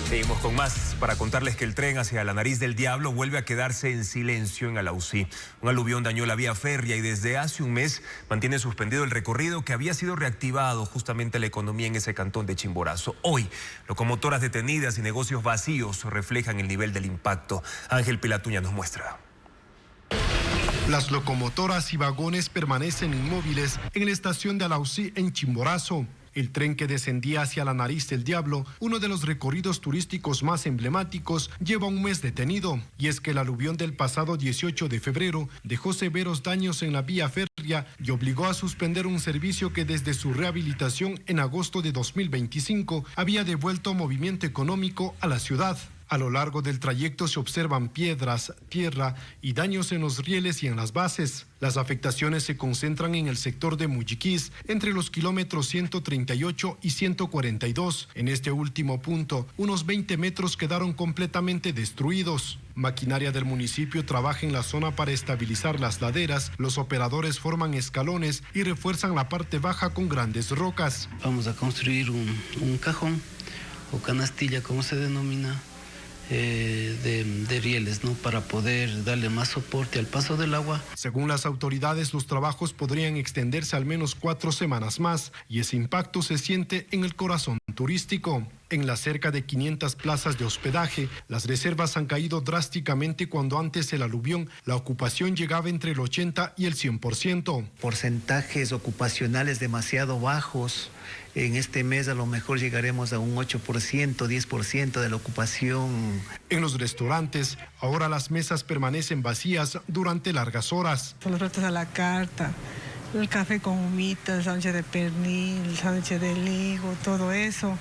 Seguimos con más para contarles que el tren hacia la Nariz del Diablo vuelve a quedarse en silencio en Alausí. Un aluvión dañó la vía férrea y desde hace un mes mantiene suspendido el recorrido que había sido reactivado justamente la economía en ese cantón de Chimborazo. Hoy, locomotoras detenidas y negocios vacíos reflejan el nivel del impacto. Ángel Pilatuña nos muestra. Las locomotoras y vagones permanecen inmóviles en la estación de Alausí en Chimborazo. El tren que descendía hacia la Nariz del Diablo, uno de los recorridos turísticos más emblemáticos, lleva un mes detenido. Y es que el aluvión del pasado 18 de febrero dejó severos daños en la vía férrea y obligó a suspender un servicio que desde su rehabilitación en agosto de 2025 había devuelto movimiento económico a la ciudad. A lo largo del trayecto se observan piedras, tierra y daños en los rieles y en las bases. Las afectaciones se concentran en el sector de Muyiquís, entre los kilómetros 138 y 142. En este último punto, unos 20 metros quedaron completamente destruidos. Maquinaria del municipio trabaja en la zona para estabilizar las laderas. Los operadores forman escalones y refuerzan la parte baja con grandes rocas. Vamos a construir un cajón o canastilla, como se denomina, de rieles, ¿no? Para poder darle más soporte al paso del agua. Según las autoridades, los trabajos podrían extenderse al menos 4 semanas más y ese impacto se siente en el corazón turístico. En las cerca de 500 plazas de hospedaje, las reservas han caído drásticamente cuando antes del aluvión la ocupación llegaba entre el 80 y el 100%. Porcentajes ocupacionales demasiado bajos. En este mes a lo mejor llegaremos a un 8%, 10% de la ocupación. En los restaurantes, ahora las mesas permanecen vacías durante largas horas. Los platos a la carta, el café con humita, el sándwich de pernil, el sándwich de higo, todo eso.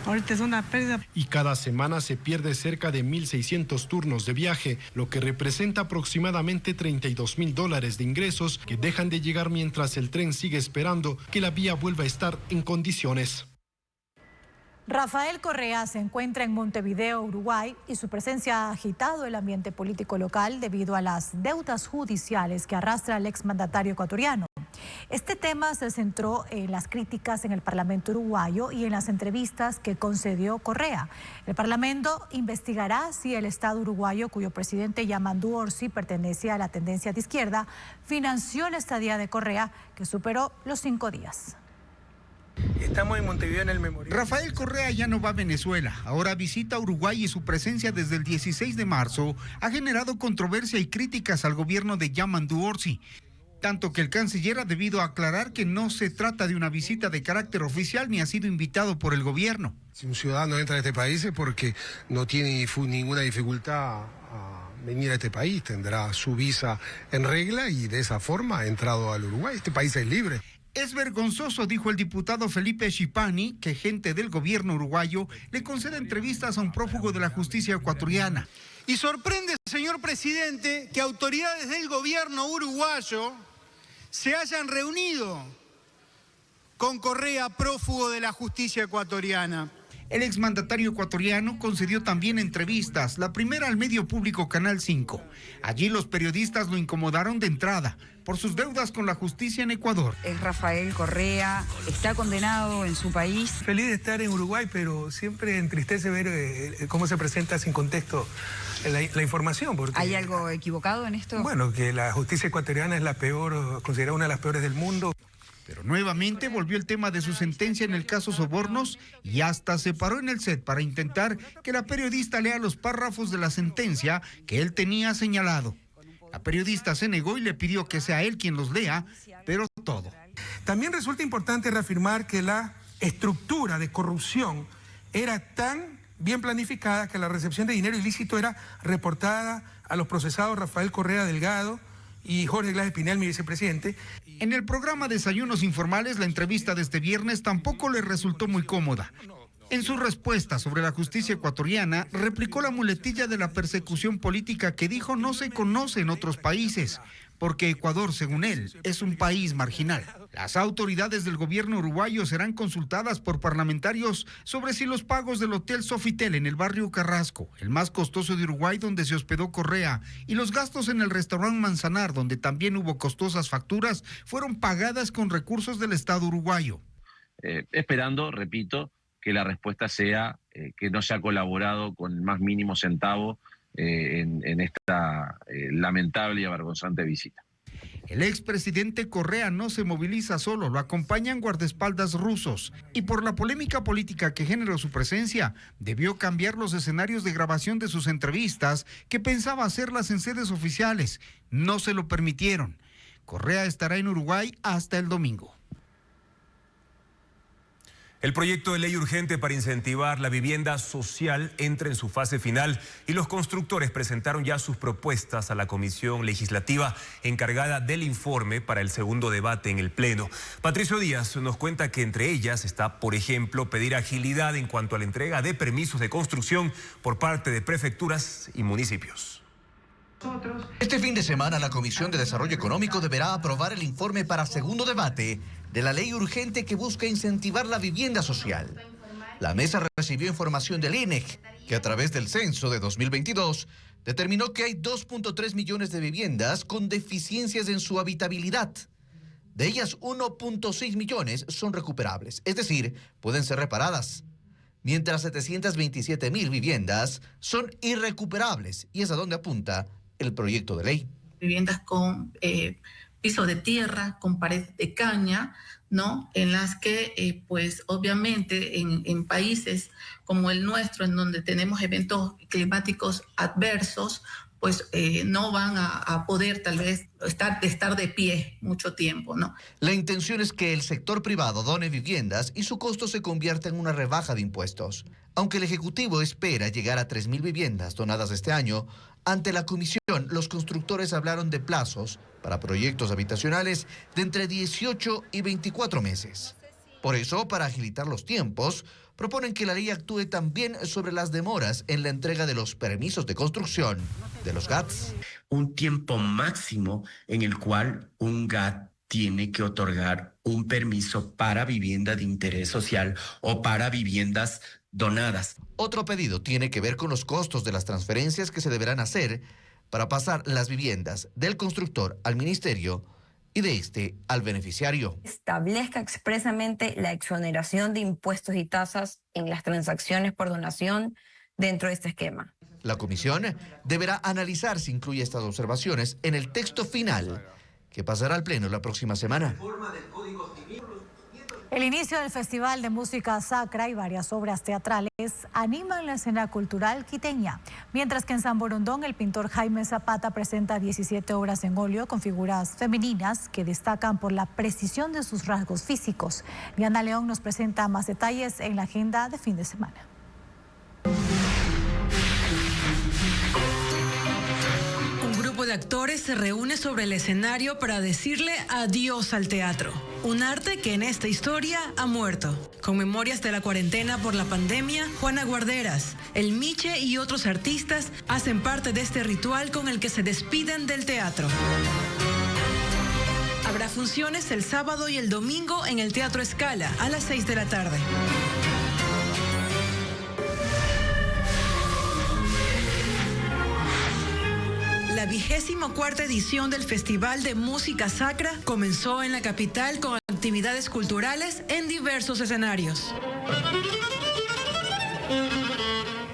Ahorita es una pérdida. Y cada semana se pierde cerca de 1.600 turnos de viaje, lo que representa aproximadamente $32.000 de ingresos que dejan de llegar mientras el tren sigue esperando que la vía vuelva a estar en condiciones. Rafael Correa se encuentra en Montevideo, Uruguay, y su presencia ha agitado el ambiente político local debido a las deudas judiciales que arrastra el exmandatario ecuatoriano. Este tema se centró en las críticas en el Parlamento uruguayo y en las entrevistas que concedió Correa. El Parlamento investigará si el Estado uruguayo, cuyo presidente Yamandu Orsi pertenece a la tendencia de izquierda, financió la estadía de Correa, que superó los 5 días. Estamos en Montevideo en el memorial. Rafael Correa ya no va a Venezuela, ahora visita Uruguay y su presencia desde el 16 de marzo ha generado controversia y críticas al gobierno de Yamandu Orsi. Tanto que el canciller ha debido aclarar que no se trata de una visita de carácter oficial ni ha sido invitado por el gobierno. Si un ciudadano entra a este país es porque no tiene ninguna dificultad a venir a este país, tendrá su visa en regla y de esa forma ha entrado al Uruguay. Este país es libre. Es vergonzoso, dijo el diputado Felipe Schipani, que gente del gobierno uruguayo le concede entrevistas a un prófugo de la justicia ecuatoriana. Y sorprende, señor presidente, que autoridades del gobierno uruguayo se hayan reunido con Correa, prófugo de la justicia ecuatoriana. El exmandatario ecuatoriano concedió también entrevistas, la primera al medio público Canal 5. Allí los periodistas lo incomodaron de entrada por sus deudas con la justicia en Ecuador. Es Rafael Correa, está condenado en su país. Feliz de estar en Uruguay, pero siempre entristece ver cómo se presenta sin contexto la información. Porque ¿hay algo equivocado en esto? Bueno, que la justicia ecuatoriana es la peor, considerada una de las peores del mundo. Pero nuevamente volvió el tema de su sentencia en el caso Sobornos y hasta se paró en el set para intentar que la periodista lea los párrafos de la sentencia que él tenía señalado. La periodista se negó y le pidió que sea él quien los lea, pero todo. También resulta importante reafirmar que la estructura de corrupción era tan bien planificada que la recepción de dinero ilícito era reportada a los procesados Rafael Correa Delgado y Jorge Glass Espinel, mi vicepresidente. En el programa Desayunos Informales, la entrevista de este viernes tampoco le resultó muy cómoda. En su respuesta sobre la justicia ecuatoriana, replicó la muletilla de la persecución política que dijo no se conoce en otros países, porque Ecuador, según él, es un país marginal. Las autoridades del gobierno uruguayo serán consultadas por parlamentarios sobre si los pagos del Hotel Sofitel en el barrio Carrasco, el más costoso de Uruguay donde se hospedó Correa, y los gastos en el restaurante Manzanar, donde también hubo costosas facturas, fueron pagadas con recursos del Estado uruguayo. Esperando, repito, que la respuesta sea que no se ha colaborado con el más mínimo centavo en esta lamentable y avergonzante visita. El expresidente Correa no se moviliza solo, lo acompañan guardaespaldas rusos. Y por la polémica política que generó su presencia, debió cambiar los escenarios de grabación de sus entrevistas, que pensaba hacerlas en sedes oficiales. No se lo permitieron. Correa estará en Uruguay hasta el domingo. El proyecto de ley urgente para incentivar la vivienda social entra en su fase final y los constructores presentaron ya sus propuestas a la comisión legislativa encargada del informe para el segundo debate en el Pleno. Patricio Díaz nos cuenta que entre ellas está, por ejemplo, pedir agilidad en cuanto a la entrega de permisos de construcción por parte de prefecturas y municipios. Este fin de semana la Comisión de Desarrollo Económico deberá aprobar el informe para segundo debate de la ley urgente que busca incentivar la vivienda social. La mesa recibió información del INEC, que a través del censo de 2022 determinó que hay 2.3 millones de viviendas con deficiencias en su habitabilidad. De ellas, 1.6 millones son recuperables, es decir, pueden ser reparadas, mientras 727.000 viviendas son irrecuperables, y es a donde apunta el proyecto de ley. Viviendas con piso de tierra, con pared de caña, ¿no? En las que, pues obviamente en países como el nuestro, en donde tenemos eventos climáticos adversos, pues no van a poder tal vez estar de pie mucho tiempo, ¿no? La intención es que el sector privado done viviendas y su costo se convierta en una rebaja de impuestos. Aunque el Ejecutivo espera llegar a 3.000 viviendas donadas este año, ante la comisión los constructores hablaron de plazos para proyectos habitacionales de entre 18 y 24 meses. Por eso, para agilitar los tiempos, proponen que la ley actúe también sobre las demoras en la entrega de los permisos de construcción de los GATS. Un tiempo máximo en el cual un GAT tiene que otorgar un permiso para vivienda de interés social o para viviendas donadas. Otro pedido tiene que ver con los costos de las transferencias que se deberán hacer para pasar las viviendas del constructor al ministerio y de este al beneficiario. Establezca expresamente la exoneración de impuestos y tasas en las transacciones por donación dentro de este esquema. La comisión deberá analizar si incluye estas observaciones en el texto final que pasará al Pleno la próxima semana. El inicio del Festival de Música Sacra y varias obras teatrales animan la escena cultural quiteña, mientras que en San Borondón el pintor Jaime Zapata presenta 17 obras en óleo con figuras femeninas que destacan por la precisión de sus rasgos físicos. Diana León nos presenta más detalles en la agenda de fin de semana. De actores se reúne sobre el escenario para decirle adiós al teatro. Un arte que en esta historia ha muerto. Con memorias de la cuarentena por la pandemia, Juana Guarderas, El Miche y otros artistas hacen parte de este ritual con el que se despiden del teatro. Habrá funciones el sábado y el domingo en el Teatro Scala a las 6 de la tarde. La 24ª edición del Festival de Música Sacra comenzó en la capital con actividades culturales en diversos escenarios.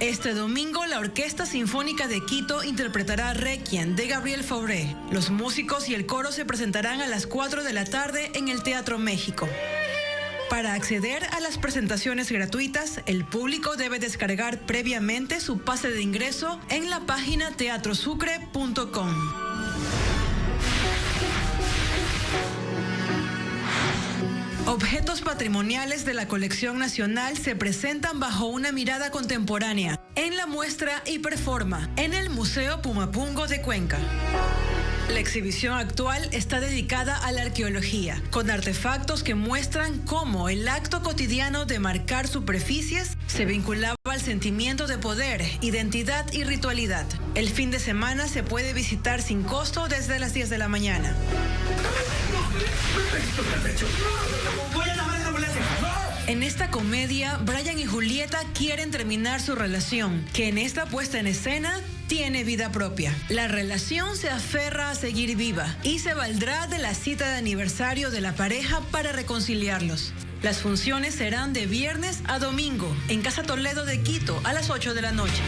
Este domingo, la Orquesta Sinfónica de Quito interpretará Requiem de Gabriel Fauré. Los músicos y el coro se presentarán a las 4 de la tarde en el Teatro México. Para acceder a las presentaciones gratuitas, el público debe descargar previamente su pase de ingreso en la página teatrosucre.com. Objetos patrimoniales de la colección nacional se presentan bajo una mirada contemporánea en la muestra Hiperforma en el Museo Pumapungo de Cuenca. La exhibición actual está dedicada a la arqueología, con artefactos que muestran cómo el acto cotidiano de marcar superficies se vinculaba al sentimiento de poder, identidad y ritualidad. El fin de semana se puede visitar sin costo desde las 10 de la mañana. En esta comedia, Brian y Julieta quieren terminar su relación, que en esta puesta en escena tiene vida propia. La relación se aferra a seguir viva y se valdrá de la cita de aniversario de la pareja para reconciliarlos. Las funciones serán de viernes a domingo en Casa Toledo de Quito a las 8 de la noche.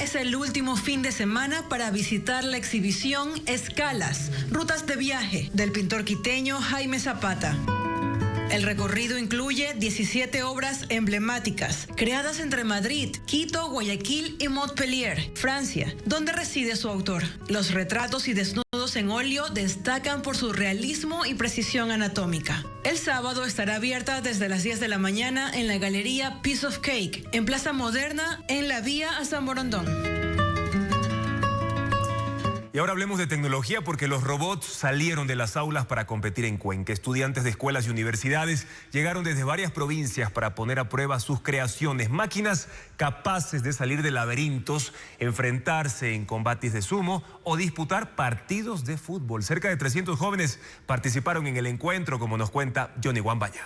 Es el último fin de semana para visitar la exhibición Escalas, Rutas de Viaje, del pintor quiteño Jaime Zapata. El recorrido incluye 17 obras emblemáticas, creadas entre Madrid, Quito, Guayaquil y Montpellier, Francia, donde reside su autor. Los retratos y desnudos en óleo destacan por su realismo y precisión anatómica. El sábado estará abierta desde las 10 de la mañana en la galería Piece of Cake, en Plaza Moderna, en la vía a San Borondón. Y ahora hablemos de tecnología porque los robots salieron de las aulas para competir en Cuenca. Estudiantes de escuelas y universidades llegaron desde varias provincias para poner a prueba sus creaciones. Máquinas capaces de salir de laberintos, enfrentarse en combates de sumo o disputar partidos de fútbol. Cerca de 300 jóvenes participaron en el encuentro, como nos cuenta Johnny Guambaya.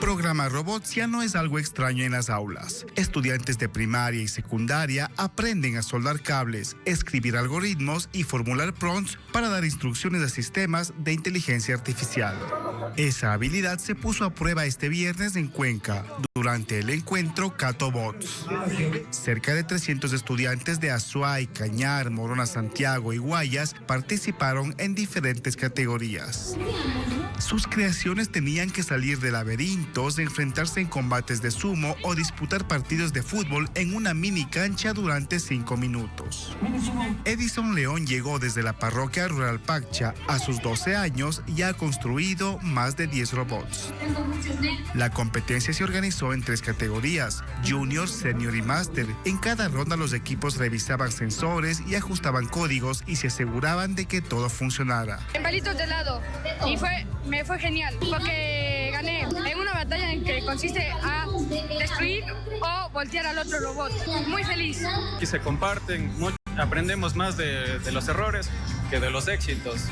Programar robots ya no es algo extraño en las aulas. Estudiantes de primaria y secundaria aprenden a soldar cables, escribir algoritmos y formular prompts para dar instrucciones a sistemas de inteligencia artificial. Esa habilidad se puso a prueba este viernes en Cuenca, durante el encuentro Catobots. Cerca de 300 estudiantes de Azuay, Cañar, Morona Santiago y Guayas participaron en diferentes categorías. Sus creaciones tenían que salir de laberintos, enfrentarse en combates de sumo o disputar partidos de fútbol en una mini cancha durante 5 minutos. Edison León llegó desde la parroquia rural Paccha. A sus 12 años ya ha construido más de 10 robots. La competencia se organizó en 3 categorías: Junior, Senior y Master. En cada ronda los equipos revisaban sensores y ajustaban códigos y se aseguraban de que todo funcionara. En palitos de helado y me fue genial porque gané en una batalla en que consiste a destruir o voltear al otro robot. Muy feliz. Aquí se comparten, aprendemos más de los errores que de los éxitos.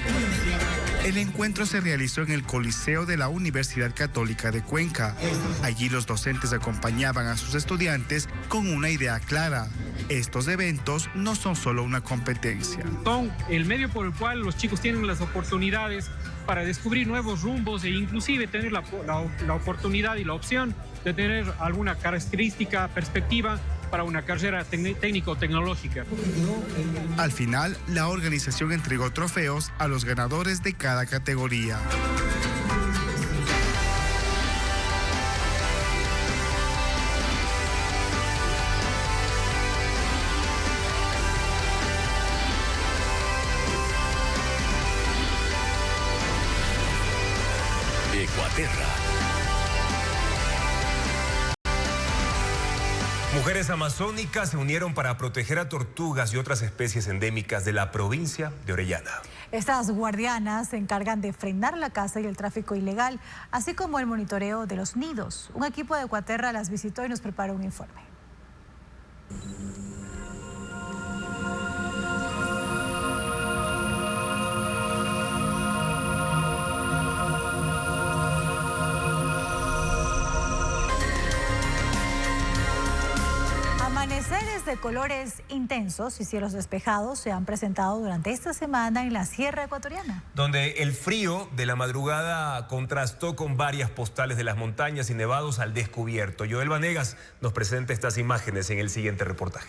El encuentro se realizó en el Coliseo de la Universidad Católica de Cuenca. Allí los docentes acompañaban a sus estudiantes con una idea clara: estos eventos no son solo una competencia. Son el medio por el cual los chicos tienen las oportunidades para descubrir nuevos rumbos e inclusive tener la oportunidad y la opción de tener alguna característica, perspectiva para una carrera técnico-tecnológica. Al final, la organización entregó trofeos a los ganadores de cada categoría. Ecuaterra. Mujeres amazónicas se unieron para proteger a tortugas y otras especies endémicas de la provincia de Orellana. Estas guardianas se encargan de frenar la caza y el tráfico ilegal, así como el monitoreo de los nidos. Un equipo de Ecuaterra las visitó y nos preparó un informe. de colores intensos y cielos despejados se han presentado durante esta semana en la Sierra Ecuatoriana, donde el frío de la madrugada contrastó con varias postales de las montañas y nevados al descubierto. Joel Vanegas nos presenta estas imágenes en el siguiente reportaje.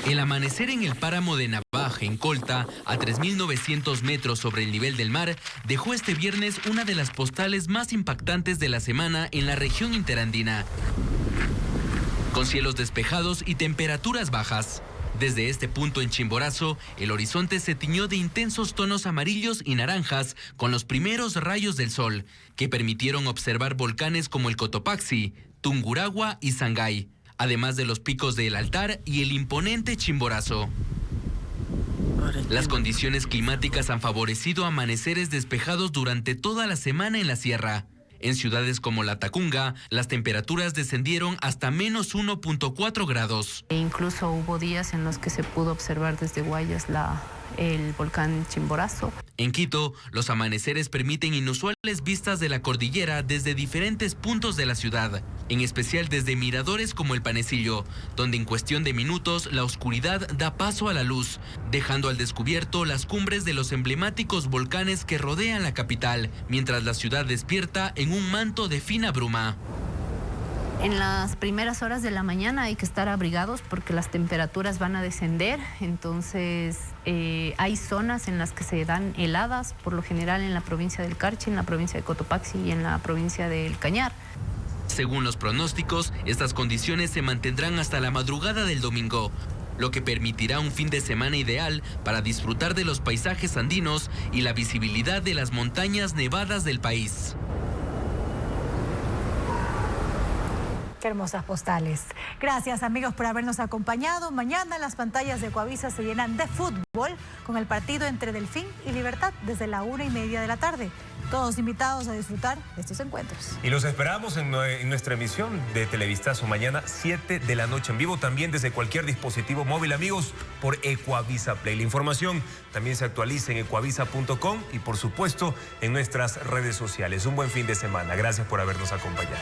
El amanecer en el páramo de Navaja, en Colta, a 3.900 metros sobre el nivel del mar, dejó este viernes una de las postales más impactantes de la semana en la región interandina, con cielos despejados y temperaturas bajas. Desde este punto en Chimborazo, el horizonte se tiñó de intensos tonos amarillos y naranjas con los primeros rayos del sol, que permitieron observar volcanes como el Cotopaxi, Tungurahua y Sangay, además de los picos de El Altar y el imponente Chimborazo. Las condiciones climáticas han favorecido amaneceres despejados durante toda la semana en la sierra. En ciudades como La Tacunga, las temperaturas descendieron hasta menos 1.4 grados. Incluso hubo días en los que se pudo observar desde Guayas el volcán Chimborazo. En Quito, los amaneceres permiten inusuales vistas de la cordillera desde diferentes puntos de la ciudad, en especial desde miradores como el Panecillo, donde en cuestión de minutos la oscuridad da paso a la luz, dejando al descubierto las cumbres de los emblemáticos volcanes que rodean la capital, mientras la ciudad despierta en un manto de fina bruma. En las primeras horas de la mañana hay que estar abrigados porque las temperaturas van a descender, entonces hay zonas en las que se dan heladas, por lo general en la provincia del Carchi, en la provincia de Cotopaxi y en la provincia del Cañar. Según los pronósticos, estas condiciones se mantendrán hasta la madrugada del domingo, lo que permitirá un fin de semana ideal para disfrutar de los paisajes andinos y la visibilidad de las montañas nevadas del país. Qué hermosas postales. Gracias, amigos, por habernos acompañado. Mañana las pantallas de Ecuavisa se llenan de fútbol con el partido entre Delfín y Libertad desde la 1:30 de la tarde. Todos invitados a disfrutar de estos encuentros. Y los esperamos en nuestra emisión de Televistazo mañana 7 de la noche en vivo, también desde cualquier dispositivo móvil, amigos, por Ecuavisa Play. La información también se actualiza en ecuavisa.com y por supuesto en nuestras redes sociales. Un buen fin de semana. Gracias por habernos acompañado.